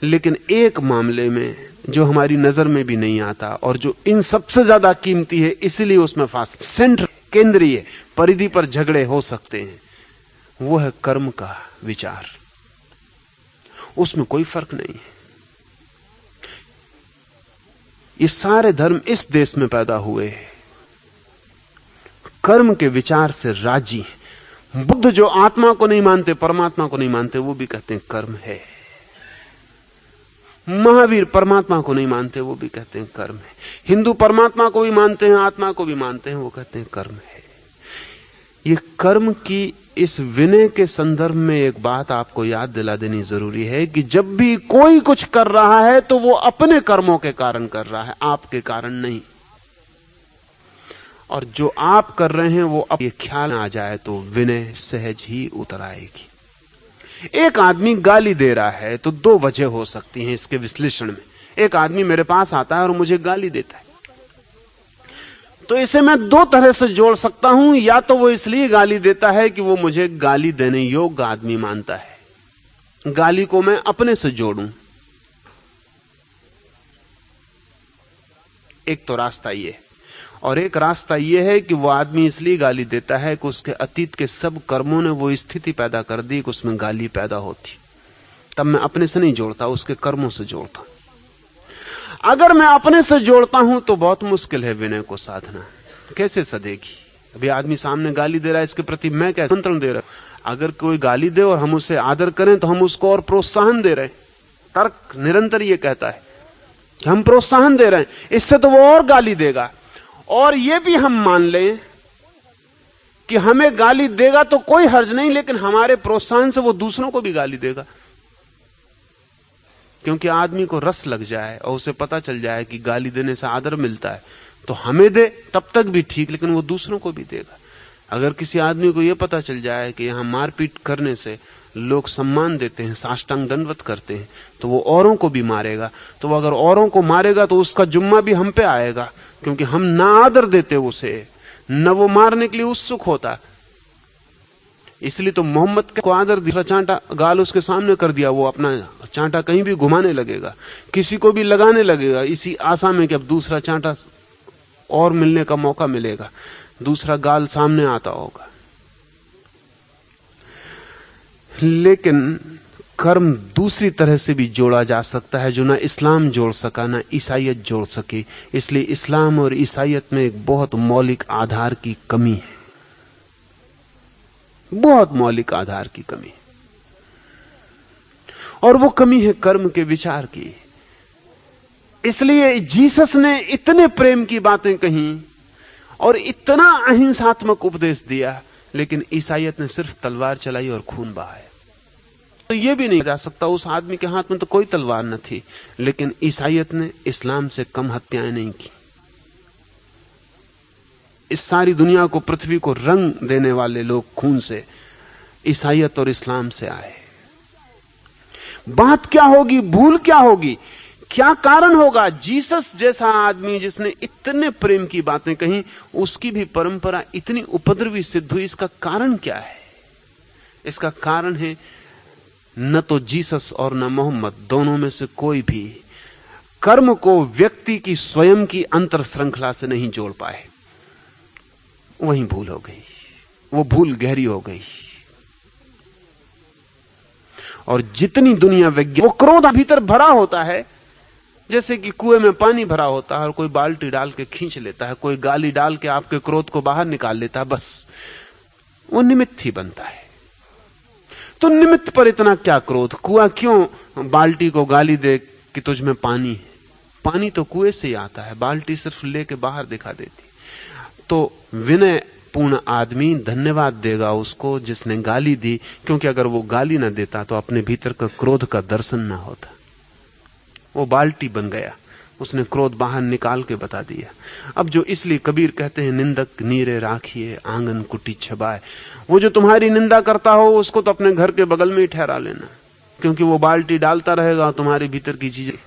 लेकिन एक मामले में जो हमारी नजर में भी नहीं आता और जो इन सबसे ज्यादा कीमती है, इसलिए उसमें फासला, सेंटर, केंद्रीय परिधि पर झगड़े हो सकते हैं, वो है कर्म का विचार। उसमें कोई फर्क नहीं है। ये सारे धर्म इस देश में पैदा हुए हैं, कर्म के विचार से राजी हैं। बुद्ध जो आत्मा को नहीं मानते, परमात्मा को नहीं मानते, वो भी कहते हैं कर्म है। महावीर परमात्मा को नहीं मानते, वो भी कहते हैं कर्म है। हिंदू परमात्मा को भी मानते हैं, आत्मा को भी मानते हैं, वो कहते हैं कर्म है। ये कर्म की इस विनय के संदर्भ में एक बात आपको याद दिला देनी जरूरी है कि जब भी कोई कुछ कर रहा है तो वो अपने कर्मों के कारण कर रहा है, आपके कारण नहीं। और जो आप कर रहे हैं वो अब ये ख्याल आ जाए तो विनय सहज ही उतर आएगी। एक आदमी गाली दे रहा है तो दो वजह हो सकती हैं इसके विश्लेषण में। एक आदमी मेरे पास आता है और मुझे गाली देता है, तो इसे मैं दो तरह से जोड़ सकता हूं। या तो वो इसलिए गाली देता है कि वो मुझे गाली देने योग्य आदमी मानता है, गाली को मैं अपने से जोड़ूं। एक तो रास्ता ये है, और एक रास्ता यह है कि वो आदमी इसलिए गाली देता है कि उसके अतीत के सब कर्मों ने वो स्थिति पैदा कर दी कि उसमें गाली पैदा होती। तब मैं अपने से नहीं जोड़ता, उसके कर्मों से जोड़ता। अगर मैं अपने से जोड़ता हूं तो बहुत मुश्किल है विनय को साधना, कैसे सदेगी? अभी आदमी सामने गाली दे रहा है, इसके प्रति मैं कैसे नियंत्रण दे रहा हूं? अगर कोई गाली दे और हम उसे आदर करें तो हम उसको और प्रोत्साहन दे रहे हैं। तर्क निरंतर ये कहता है कि हम प्रोत्साहन दे रहे हैं, इससे तो वो और गाली देगा। और ये भी हम मान लें कि हमें गाली देगा तो कोई हर्ज नहीं, लेकिन हमारे प्रोत्साहन से वो दूसरों को भी गाली देगा, क्योंकि आदमी को रस लग जाए और उसे पता चल जाए कि गाली देने से आदर मिलता है, तो हमें दे तब तक भी ठीक, लेकिन वो दूसरों को भी देगा। अगर किसी आदमी को यह पता चल जाए कि यहां मारपीट करने से लोग सम्मान देते हैं, साष्टांग दंडवत करते हैं, तो वो औरों को भी मारेगा। तो वो अगर औरों को मारेगा तो उसका जुम्मा भी हम पे आएगा, क्योंकि हम ना आदर देते उसे, न वो मारने के लिए उत्सुक होता। इसलिए तो मोहम्मद को आदर दिया, चांटा गाल उसके सामने कर दिया, वो अपना चांटा कहीं भी घुमाने लगेगा, किसी को भी लगाने लगेगा, इसी आशा में कि अब दूसरा चांटा और मिलने का मौका मिलेगा, दूसरा गाल सामने आता होगा। लेकिन कर्म दूसरी तरह से भी जोड़ा जा सकता है, जो ना इस्लाम जोड़ सका, ना ईसाइयत जोड़ सके। इसलिए इस्लाम और ईसाइयत में एक बहुत मौलिक आधार की कमी है, बहुत मौलिक आधार की कमी, और वो कमी है कर्म के विचार की। इसलिए जीसस ने इतने प्रेम की बातें कही और इतना अहिंसात्मक उपदेश दिया, लेकिन ईसाइयत ने सिर्फ तलवार चलाई और खून बहाया। तो यह भी नहीं जा सकता, उस आदमी के हाथ में तो कोई तलवार न थी, लेकिन ईसाइयत ने इस्लाम से कम हत्याएं नहीं की। इस सारी दुनिया को, पृथ्वी को रंग देने वाले लोग खून से ईसाइयत और इस्लाम से आए। बात क्या होगी, भूल क्या होगी, क्या कारण होगा? जीसस जैसा आदमी जिसने इतने प्रेम की बातें कही, उसकी भी परंपरा इतनी उपद्रवी सिद्ध हुई। इसका कारण क्या है? इसका कारण है न तो जीसस और न मोहम्मद, दोनों में से कोई भी कर्म को व्यक्ति की स्वयं की अंतर श्रृंखला से नहीं जोड़ पाए। वहीं भूल हो गई, वो भूल गहरी हो गई। और जितनी दुनिया विज्ञान, वो क्रोध भीतर भरा होता है, जैसे कि कुएं में पानी भरा होता है और कोई बाल्टी डाल के खींच लेता है, कोई गाली डाल के आपके क्रोध को बाहर निकाल लेता है, बस वो निमित्त ही बनता है। तो निमित्त पर इतना क्या क्रोध? कुआं क्यों बाल्टी को गाली दे कि तुझ में पानी है? पानी तो कुएं से ही आता है, बाल्टी सिर्फ लेके बाहर दिखा देती। तो विनय पूर्ण आदमी धन्यवाद देगा उसको जिसने गाली दी, क्योंकि अगर वो गाली ना देता तो अपने भीतर का क्रोध का दर्शन ना होता। वो बाल्टी बन गया, उसने क्रोध बाहर निकाल के बता दिया। अब जो इसलिए कबीर कहते हैं, निंदक नीरे राखिए आंगन कुटी छबाए, वो जो तुम्हारी निंदा करता हो उसको तो अपने घर के बगल में ही ठहरा लेना, क्योंकि वो बाल्टी डालता रहेगा तुम्हारे भीतर की चीजें।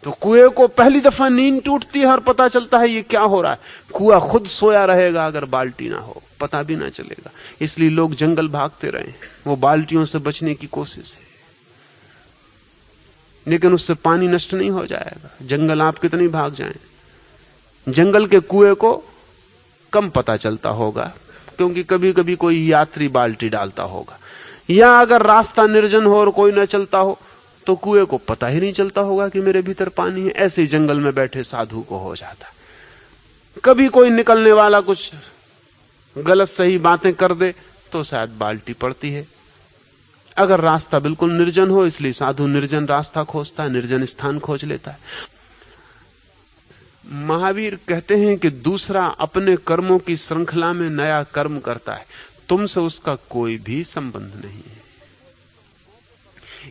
तो कुएं को पहली दफा नींद टूटती है और पता चलता है ये क्या हो रहा है। कुआं खुद सोया रहेगा अगर बाल्टी ना हो, पता भी ना चलेगा। इसलिए लोग जंगल भागते रहे, वो बाल्टियों से बचने की कोशिश है, लेकिन उससे पानी नष्ट नहीं हो जाएगा। जंगल आप कितनी भाग जाएं, जंगल के कुएं को कम पता चलता होगा, क्योंकि कभी कभी कोई यात्री बाल्टी डालता होगा, या अगर रास्ता निर्जन हो और कोई न चलता हो तो कुएं को पता ही नहीं चलता होगा कि मेरे भीतर पानी है। ऐसे ही जंगल में बैठे साधु को हो जाता। कभी कोई निकलने वाला कुछ गलत सही बातें कर दे तो शायद बाल्टी पड़ती है। अगर रास्ता बिल्कुल निर्जन हो, इसलिए साधु निर्जन रास्ता खोजता है, निर्जन स्थान खोज लेता है। महावीर कहते हैं कि दूसरा अपने कर्मों की श्रृंखला में नया कर्म करता है, तुमसे उसका कोई भी संबंध नहीं है।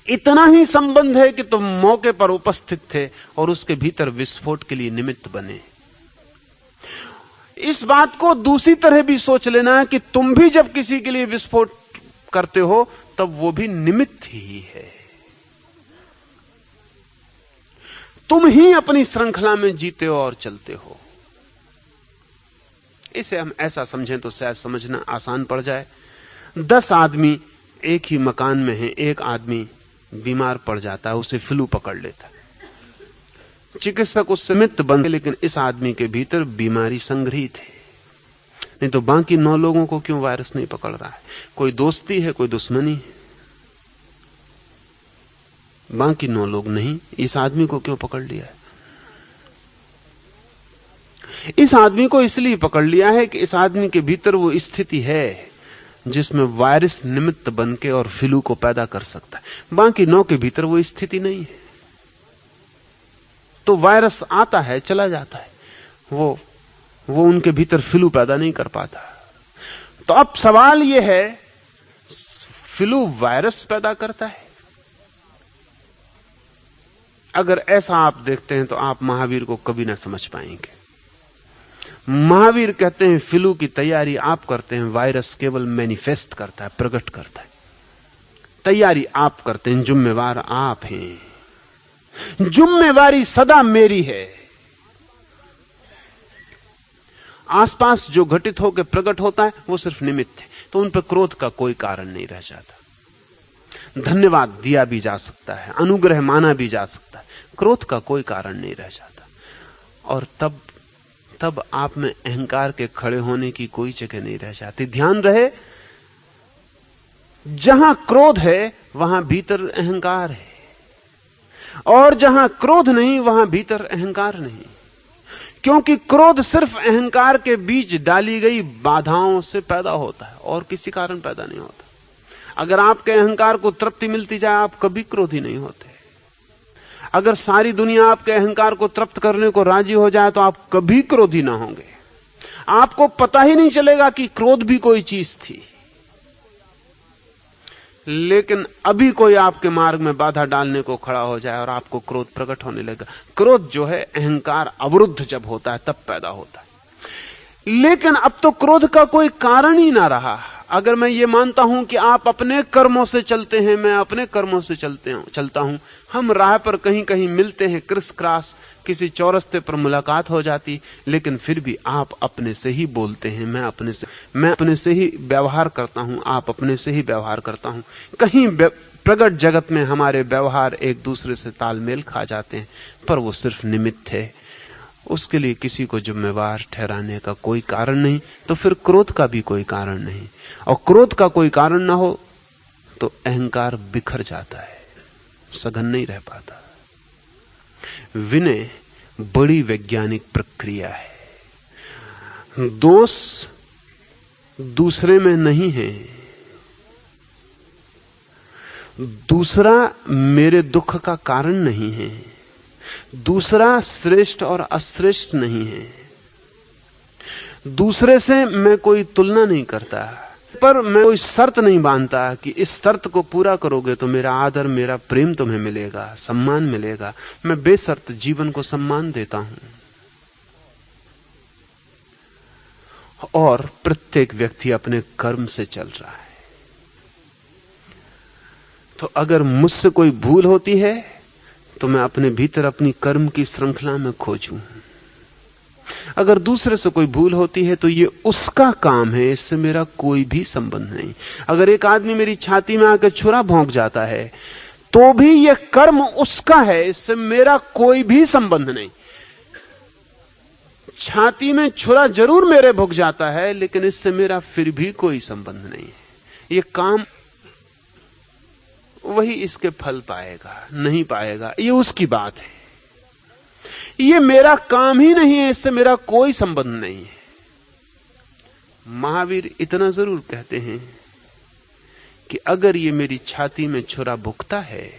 इतना ही संबंध है कि तुम मौके पर उपस्थित थे और उसके भीतर विस्फोट के लिए निमित्त बने। इस बात को दूसरी तरह भी सोच लेना है कि तुम भी जब किसी के लिए विस्फोट करते हो तब वो भी निमित्त ही है। तुम ही अपनी श्रृंखला में जीते हो और चलते हो। इसे हम ऐसा समझें तो शायद समझना आसान पड़ जाए। 10 आदमी एक ही मकान में हैं, एक आदमी बीमार पड़ जाता है, उसे फ्लू पकड़ लेता है। चिकित्सक उससे निमित्त बन गए, लेकिन इस आदमी के भीतर बीमारी संग्रहित है। नहीं तो बाकी 9 लोगों को क्यों वायरस नहीं पकड़ रहा है? कोई दोस्ती है, कोई दुश्मनी है, बाकी 9 लोग नहीं, इस आदमी को क्यों पकड़ लिया है? इस आदमी को इसलिए पकड़ लिया है कि इस आदमी के भीतर वो स्थिति है जिसमें वायरस निमित्त बनके और फ्लू को पैदा कर सकता है। बाकी 9 के भीतर वो स्थिति नहीं है। तो वायरस आता है, चला जाता है, वो उनके भीतर फ्लू पैदा नहीं कर पाता। तो अब सवाल यह है, फ्लू वायरस पैदा करता है? अगर ऐसा आप देखते हैं तो आप महावीर को कभी ना समझ पाएंगे। महावीर कहते हैं फ्लू की तैयारी आप करते हैं, वायरस केवल मैनिफेस्ट करता है, प्रकट करता है। तैयारी आप करते हैं, जिम्मेवार आप हैं। जिम्मेवारी सदा मेरी है। आसपास जो घटित होकर प्रकट होता है वो सिर्फ निमित्त है, तो उन पर क्रोध का कोई कारण नहीं रह जाता। धन्यवाद दिया भी जा सकता है, अनुग्रह माना भी जा सकता है, क्रोध का कोई कारण नहीं रह जाता। और तब आप में अहंकार के खड़े होने की कोई जगह नहीं रह जाती। ध्यान रहे, जहां क्रोध है वहां भीतर अहंकार है, और जहां क्रोध नहीं वहां भीतर अहंकार नहीं। क्योंकि क्रोध सिर्फ अहंकार के बीच डाली गई बाधाओं से पैदा होता है और किसी कारण पैदा नहीं होता। अगर आपके अहंकार को तृप्ति मिलती जाए आप कभी क्रोधी नहीं होते। अगर सारी दुनिया आपके अहंकार को तृप्त करने को राजी हो जाए तो आप कभी क्रोधी ना होंगे। आपको पता ही नहीं चलेगा कि क्रोध भी कोई चीज थी। लेकिन अभी कोई आपके मार्ग में बाधा डालने को खड़ा हो जाए और आपको क्रोध प्रकट होने लगा। क्रोध जो है अहंकार अवरुद्ध जब होता है तब पैदा होता है। लेकिन अब तो क्रोध का कोई कारण ही ना रहा। अगर मैं ये मानता हूं कि आप अपने कर्मों से चलते हैं, मैं अपने कर्मों से चलता हूं, हम राह पर कहीं कहीं मिलते हैं, क्रिस क्रॉस किसी चौरस्ते पर मुलाकात हो जाती, लेकिन फिर भी आप अपने से ही बोलते हैं, मैं अपने से ही व्यवहार करता हूं, आप अपने से ही व्यवहार करता हूं। कहीं प्रगट जगत में हमारे व्यवहार एक दूसरे से तालमेल खा जाते हैं, पर वो सिर्फ निमित्त है, उसके लिए किसी को जिम्मेवार ठहराने का कोई कारण नहीं। तो फिर क्रोध का भी कोई कारण नहीं, और क्रोध का कोई कारण ना हो तो अहंकार बिखर जाता है, सघन नहीं रह पाता। विनय बड़ी वैज्ञानिक प्रक्रिया है। दोष दूसरे में नहीं है, दूसरा मेरे दुख का कारण नहीं है, दूसरा श्रेष्ठ और अश्रेष्ठ नहीं है, दूसरे से मैं कोई तुलना नहीं करता, पर मैं कोई शर्त नहीं बांधता कि इस शर्त को पूरा करोगे तो मेरा आदर, मेरा प्रेम तुम्हें मिलेगा, सम्मान मिलेगा। मैं बेशर्त जीवन को सम्मान देता हूं। और प्रत्येक व्यक्ति अपने कर्म से चल रहा है। तो अगर मुझसे कोई भूल होती है तो मैं अपने भीतर अपनी कर्म की श्रृंखला में खोजूं। अगर दूसरे से कोई भूल होती है तो ये उसका काम है, इससे मेरा कोई भी संबंध नहीं। अगर एक आदमी मेरी छाती में आकर छुरा भोंक जाता है तो भी ये कर्म उसका है, इससे मेरा कोई भी संबंध नहीं। छाती में छुरा जरूर मेरे भुक जाता है, लेकिन इससे मेरा फिर भी कोई संबंध नहीं है। ये काम वही इसके फल पाएगा, नहीं पाएगा, ये उसकी बात है। ये मेरा काम ही नहीं है, इससे मेरा कोई संबंध नहीं है। महावीर इतना जरूर कहते हैं कि अगर ये मेरी छाती में छुरा भुकता है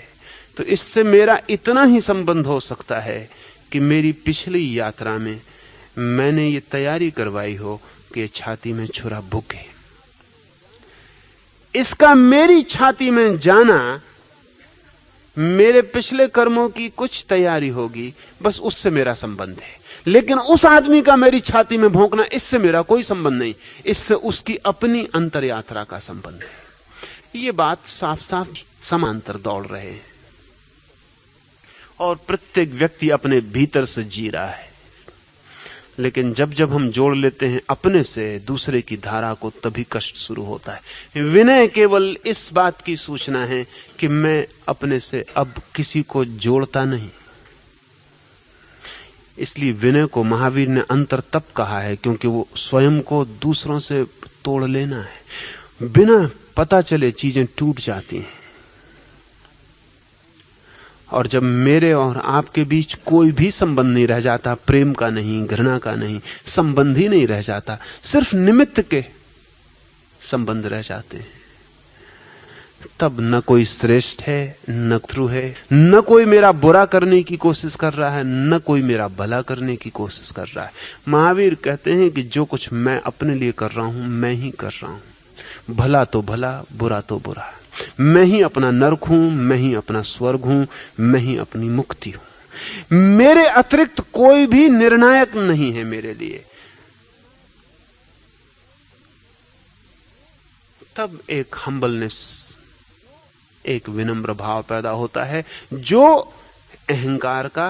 तो इससे मेरा इतना ही संबंध हो सकता है कि मेरी पिछली यात्रा में मैंने ये तैयारी करवाई हो कि छाती में छुरा भुके। इसका मेरी छाती में जाना मेरे पिछले कर्मों की कुछ तैयारी होगी, बस उससे मेरा संबंध है। लेकिन उस आदमी का मेरी छाती में भौंकना, इससे मेरा कोई संबंध नहीं, इससे उसकी अपनी अंतर यात्रा का संबंध है। ये बात साफ साफ समांतर दौड़ रहे हैं और प्रत्येक व्यक्ति अपने भीतर से जी रहा है। लेकिन जब जब हम जोड़ लेते हैं अपने से दूसरे की धारा को, तभी कष्ट शुरू होता है। विनय केवल इस बात की सूचना है कि मैं अपने से अब किसी को जोड़ता नहीं। इसलिए विनय को महावीर ने अंतर तप कहा है क्योंकि वो स्वयं को दूसरों से तोड़ लेना है। बिना पता चले चीजें टूट जाती हैं और जब मेरे और आपके बीच कोई भी संबंध नहीं रह जाता, प्रेम का नहीं, घृणा का नहीं, संबंध ही नहीं रह जाता, सिर्फ निमित्त के संबंध रह जाते हैं, तब न कोई श्रेष्ठ है, न शत्रु है, न कोई मेरा बुरा करने की कोशिश कर रहा है, न कोई मेरा भला करने की कोशिश कर रहा है। महावीर कहते हैं कि जो कुछ मैं अपने लिए कर रहा हूं, मैं ही कर रहा हूं। भला तो भला, बुरा तो बुरा। मैं ही अपना नरक हूं, मैं ही अपना स्वर्ग हूं, मैं ही अपनी मुक्ति हूं। मेरे अतिरिक्त कोई भी निर्णायक नहीं है मेरे लिए। तब एक हम्बलनेस, एक विनम्र भाव पैदा होता है, जो अहंकार का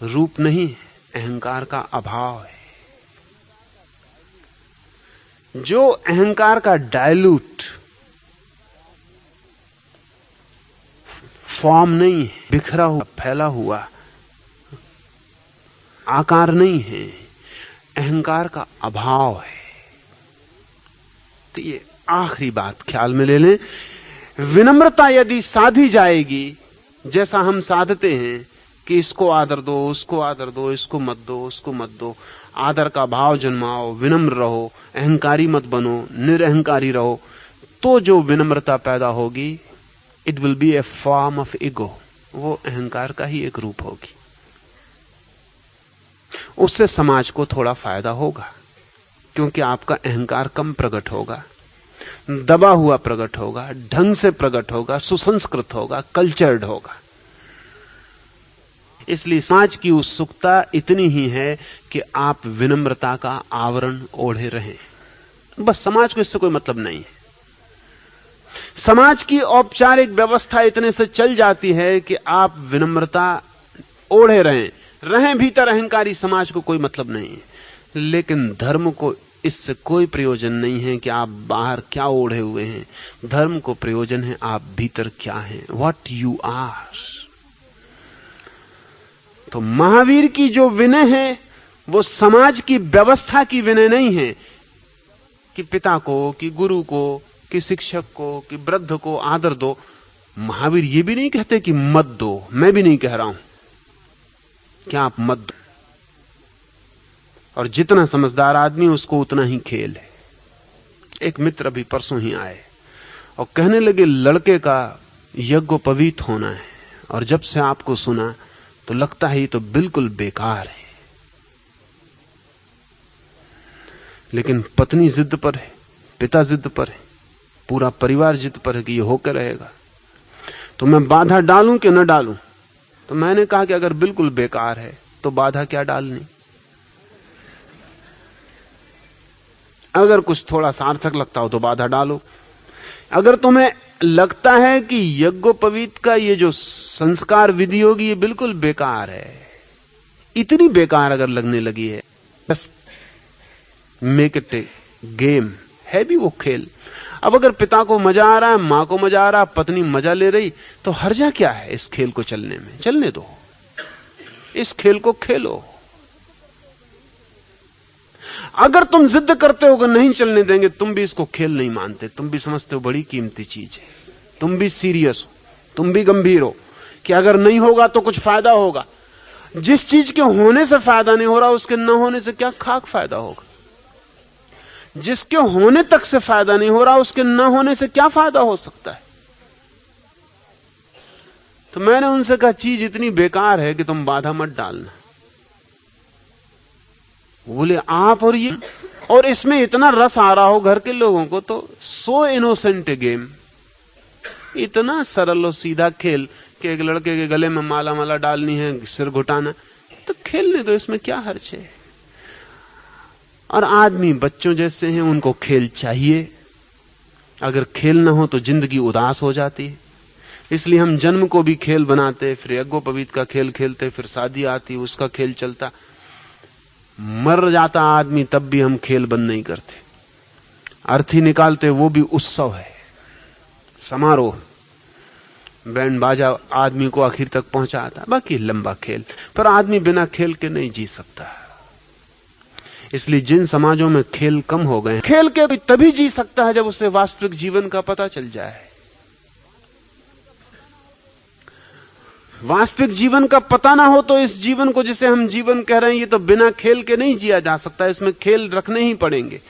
रूप नहीं है, अहंकार का अभाव है, जो अहंकार का डायल्यूट फॉर्म नहीं है, बिखरा हुआ, फैला हुआ आकार नहीं है, अहंकार का अभाव है। तो ये आखिरी बात ख्याल में ले लें। विनम्रता यदि साधी जाएगी, जैसा हम साधते हैं कि इसको आदर दो, उसको आदर दो, इसको मत दो, उसको मत दो, आदर का भाव जन्माओ, विनम्र रहो, अहंकारी मत बनो, निरअहंकारी रहो, तो जो विनम्रता पैदा होगी, it will be A form of ego, वो अहंकार का ही एक रूप होगी। उससे समाज को थोड़ा फायदा होगा, क्योंकि आपका अहंकार कम प्रकट होगा, दबा हुआ प्रकट होगा, ढंग से प्रकट होगा, सुसंस्कृत होगा, कल्चर्ड होगा। इसलिए समाज की उत्सुकता इतनी ही है कि आप विनम्रता का आवरण ओढ़े रहें। बस समाज को इससे कोई मतलब नहीं है। समाज की औपचारिक व्यवस्था इतने से चल जाती है कि आप विनम्रता ओढ़े रहें भीतर अहंकारी समाज को कोई मतलब नहीं है। लेकिन धर्म को इससे कोई प्रयोजन नहीं है कि आप बाहर क्या ओढ़े हुए हैं। धर्म को प्रयोजन है आप भीतर क्या हैं, व्हाट यू आर। तो महावीर की जो विनय है वो समाज की व्यवस्था की विनय नहीं है कि पिता को, कि गुरु को, कि शिक्षक को, कि वृद्ध को आदर दो। महावीर ये भी नहीं कहते कि मत दो, मैं भी नहीं कह रहा हूं कि आप मत दो। और जितना समझदार आदमी उसको उतना ही खेल है। एक मित्र अभी परसों ही आए और कहने लगे लड़के का यज्ञोपवीत होना है, और जब से आपको सुना तो लगता है ये तो बिल्कुल बेकार है। लेकिन पत्नी जिद पर है, पिता जिद पर है, पूरा परिवार जिद पर है कि ये होकर रहेगा। तो मैं बाधा डालूं कि न डालूं? तो मैंने कहा कि अगर बिल्कुल बेकार है तो बाधा क्या डालनी। अगर कुछ थोड़ा सार्थक लगता हो तो बाधा डालो। अगर तुम्हें लगता है कि यज्ञोपवीत का ये जो संस्कार विधि होगी ये बिल्कुल बेकार है, इतनी बेकार अगर लगने लगी है, बस मेक इट ए गेम, है भी वो खेल। अब अगर पिता को मजा आ रहा है, मां को मजा आ रहा है, पत्नी मजा ले रही, तो हर्जा क्या है इस खेल को चलने में? चलने दो, इस खेल को खेलो। अगर तुम जिद करते हो कि नहीं चलने देंगे, तुम भी इसको खेल नहीं मानते, तुम भी समझते हो बड़ी कीमती चीज है, तुम भी सीरियस हो, तुम भी गंभीर हो कि अगर नहीं होगा तो कुछ फायदा होगा। जिस चीज के होने से फायदा नहीं हो रहा उसके न होने से क्या खाक फायदा होगा। जिसके होने तक से फायदा नहीं हो रहा उसके न होने से क्या फायदा हो सकता है। तो मैंने उनसे कहा चीज इतनी बेकार है कि तुम बाधा मत डालना। बोले आप और ये, और इसमें इतना रस आ रहा हो घर के लोगों को, तो सो इनोसेंट गेम, इतना सरल और सीधा खेल कि एक लड़के के गले में माला माला डालनी है, सिर घुटाना, तो खेलने दो, इसमें क्या हर्ज है। और आदमी बच्चों जैसे हैं, उनको खेल चाहिए। अगर खेल ना हो तो जिंदगी उदास हो जाती है। इसलिए हम जन्म को भी खेल बनाते, फिर यज्ञोपवीत का खेल खेलते, फिर शादी आती उसका खेल चलता, मर जाता आदमी तब भी हम खेल बंद नहीं करते, अर्थी निकालते, वो भी उत्सव है, समारोह, बैंड बाजा आदमी को आखिर तक पहुंचाता, बाकी लंबा खेल। पर आदमी बिना खेल के नहीं जी सकता। इसलिए जिन समाजों में खेल कम हो गए, खेल के तभी जी सकता है जब उसे वास्तविक जीवन का पता चल जाए। वास्तविक जीवन का पता ना हो तो इस जीवन को जिसे हम जीवन कह रहे हैं ये तो बिना खेल के नहीं जिया जा सकता, इसमें खेल रखने ही पड़ेंगे।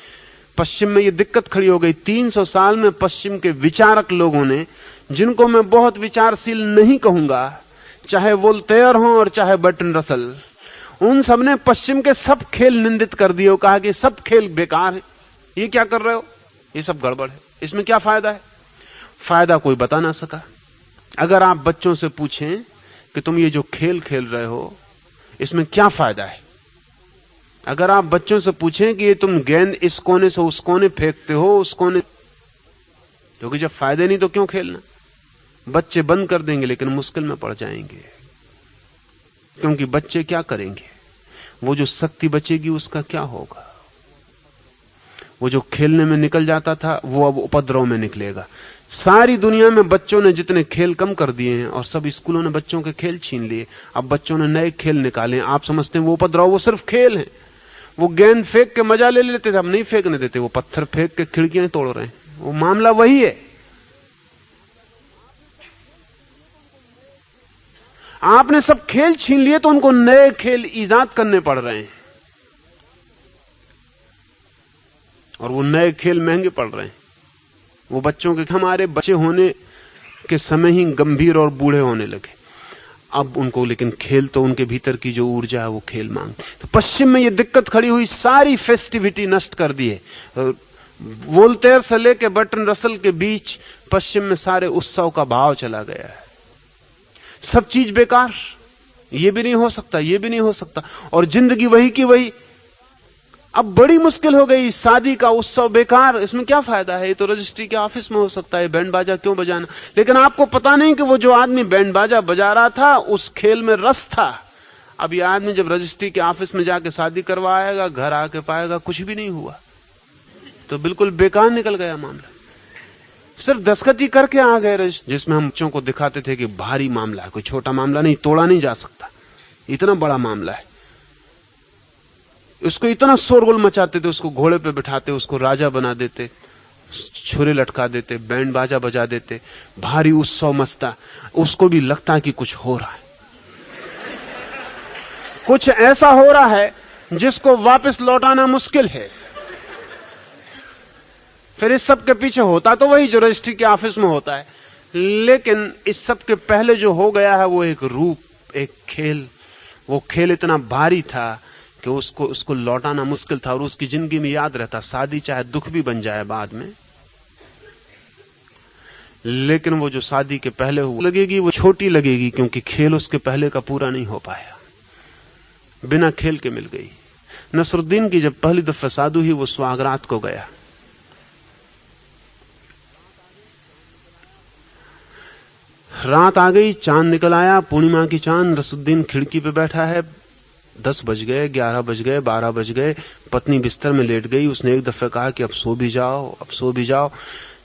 पश्चिम में ये दिक्कत खड़ी हो गई। 300 साल में पश्चिम के विचारक लोगों ने, जिनको मैं बहुत विचारशील नहीं कहूंगा, चाहे वोल्टेयर हो और चाहे बर्ट्रैंड रसल, उन सब ने पश्चिम के सब खेल निंदित कर दिए और कहा कि सब खेल बेकार है, ये क्या कर रहे हो, ये सब गड़बड़ है, इसमें क्या फायदा है। फायदा कोई बता ना सका। अगर आप बच्चों से पूछें कि तुम ये जो खेल खेल रहे हो इसमें क्या फायदा है, अगर आप बच्चों से पूछें कि ये तुम गेंद इस कोने से उस कोने फेंकते हो, उस कोने, क्योंकि जब फायदे नहीं तो क्यों खेलना, बच्चे बंद कर देंगे लेकिन मुश्किल में पड़ जाएंगे। क्योंकि बच्चे क्या करेंगे, वो जो शक्ति बचेगी उसका क्या होगा। वो जो खेलने में निकल जाता था वो अब उपद्रव में निकलेगा। सारी दुनिया में बच्चों ने जितने खेल कम कर दिए हैं और सब स्कूलों ने बच्चों के खेल छीन लिए, अब बच्चों ने नए खेल निकाले। आप समझते हैं वो उपद्रव, वो सिर्फ खेल है। वो गेंद फेंक के मजा ले लेते थे, अब नहीं फेंकने देते, वो पत्थर फेंक के खिड़कियां तोड़ रहे हैं। वो मामला वही है। आपने सब खेल छीन लिए तो उनको नए खेल ईजाद करने पड़ रहे हैं, और वो नए खेल महंगे पड़ रहे हैं। वो बच्चों के, हमारे बच्चे होने के समय ही गंभीर और बूढ़े होने लगे, अब उनको लेकिन खेल तो उनके भीतर की जो ऊर्जा है वो खेल मांगते। तो पश्चिम में ये दिक्कत खड़ी हुई, सारी फेस्टिविटी नष्ट कर दी है। वोल्टेयर से लेकर बर्ट्रैंड रसल के बीच पश्चिम में सारे उत्सव का भाव चला गया है। सब चीज बेकार, ये भी नहीं हो सकता, ये भी नहीं हो सकता, और जिंदगी वही की वही। अब बड़ी मुश्किल हो गई, शादी का उत्सव बेकार, इसमें क्या फायदा है, ये तो रजिस्ट्री के ऑफिस में हो सकता है, बैंड बाजा क्यों बजाना। लेकिन आपको पता नहीं कि वो जो आदमी बैंड बाजा बजा रहा था उस खेल में रस था। अब ये आदमी जब रजिस्ट्री के ऑफिस में जाके शादी करवाएगा, घर आके पाएगा कुछ भी नहीं हुआ, तो बिल्कुल बेकार निकल गया मामला। सिर्फ दस्तखती करके आ गए, जिसमें हम बच्चों को दिखाते थे कि भारी मामला है, कोई छोटा मामला नहीं, तोड़ा नहीं जा सकता, इतना बड़ा मामला है। उसको इतना शोरगुल मचाते थे, उसको घोड़े पे बिठाते, उसको राजा बना देते, छुरे लटका देते, बैंड बाजा बजा देते, भारी उत्सव मचता, उसको भी लगता कि कुछ हो रहा है, कुछ ऐसा हो रहा है जिसको वापस लौटाना मुश्किल है। फिर इस सब के पीछे होता तो वही जो रजिस्ट्री के ऑफिस में होता है, लेकिन इस सब के पहले जो हो गया है वो एक रूप, एक खेल। वो खेल इतना भारी था कि उसको लौटाना मुश्किल था, और उसकी जिंदगी में याद रहता। शादी चाहे दुख भी बन जाए बाद में, लेकिन वो जो शादी के पहले लगेगी वो छोटी लगेगी, क्योंकि खेल उसके पहले का पूरा नहीं हो पाया, बिना खेल के मिल गई। नसरुद्दीन की जब पहली दफा शादी हुई वो सुहागरात को गया। रात आ गई, चांद निकल आया, पूर्णिमा की चांद। नसरुद्दीन खिड़की पे बैठा है। 10 बज गए, 11 बज गए, 12 बज गए। पत्नी बिस्तर में लेट गई। उसने एक दफे कहा कि अब सो भी जाओ, अब सो भी जाओ।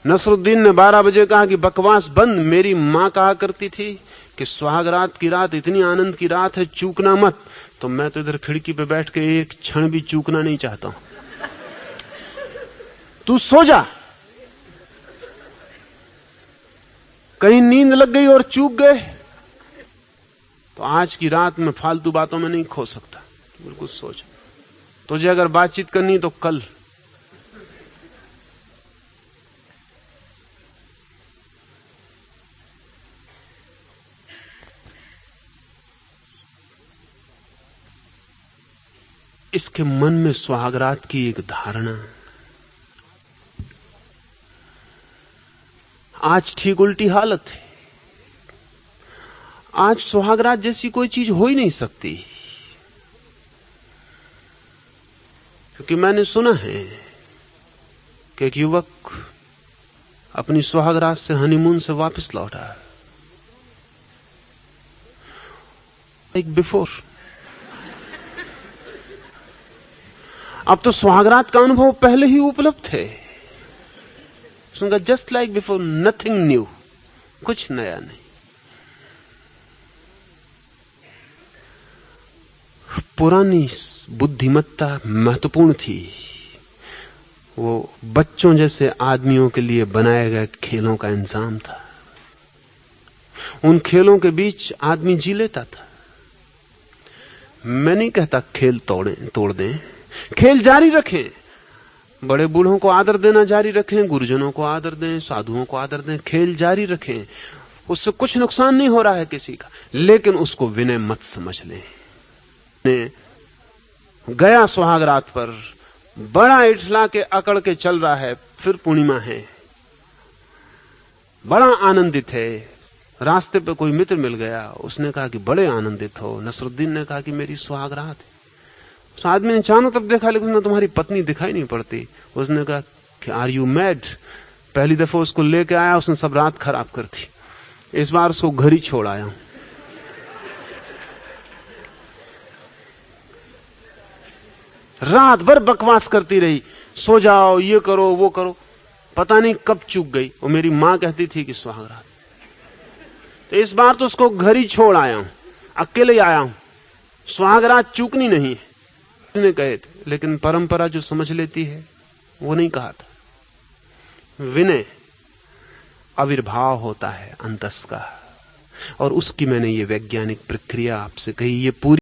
नसरुद्दीन ने 12 बजे कहा कि बकवास बंद, मेरी मां कहा करती थी कि सुहागरात की रात इतनी आनंद की रात है, चूकना मत। तो मैं तो इधर खिड़की पे बैठ के एक क्षण भी चूकना नहीं चाहता हूं, तू सो जा। कहीं नींद लग गई और चूक गए तो आज की रात में फालतू बातों में नहीं खो सकता, बिल्कुल सोच। तुझे अगर बातचीत करनी तो कल। इसके मन में सुहागरात की एक धारणा। आज ठीक उल्टी हालत है। आज सुहागरात जैसी कोई चीज हो ही नहीं सकती, क्योंकि मैंने सुना है कि एक युवक अपनी सुहागरात से हनीमून से वापस लौटा, एक बिफोर। अब तो सुहागरात का अनुभव पहले ही उपलब्ध है। सुनगा just like before, nothing new, कुछ नया नहीं। पुरानी बुद्धिमत्ता महत्वपूर्ण थी। वो बच्चों जैसे आदमियों के लिए बनाए गए खेलों का इंतजाम था। उन खेलों के बीच आदमी जी लेता था। मैं नहीं कहता खेल तोड़ दें, खेल जारी रखें, बड़े बूढ़ों को आदर देना जारी रखें, गुरुजनों को आदर दें, साधुओं को आदर दें, खेल जारी रखें, उससे कुछ नुकसान नहीं हो रहा है किसी का, लेकिन उसको विनय मत समझ लें। गया सुहागरात पर, बड़ा इठला के अकड़ के चल रहा है, फिर पूर्णिमा है, बड़ा आनंदित है, रास्ते पे कोई मित्र मिल गया, उसने कहा कि बड़े आनंदित हो। नसरुद्दीन ने कहा कि मेरी सुहागरात है। उस आदमी ने चारों तरफ देखा, लेकिन उसने तुम्हारी पत्नी दिखाई नहीं पड़ती। उसने कहा कि आर यू मैड? पहली दफा उसको लेके आया, उसने सब रात खराब कर दी, इस बार उसको घर ही छोड़ आया हूं। रात भर बकवास करती रही, सो जाओ, ये करो, वो करो, पता नहीं कब चूक गई। और मेरी मां कहती थी कि सुहागरात, तो इस बार तो उसको घर ही छोड़ आया हूं, अकेले आया हूं, सुहागरात चूकनी नहीं है। ने कहे थे, लेकिन परंपरा जो समझ लेती है वो नहीं कहा था। विनय आविर्भाव होता है अंतस का, और उसकी मैंने ये वैज्ञानिक प्रक्रिया आपसे कही। ये पूरी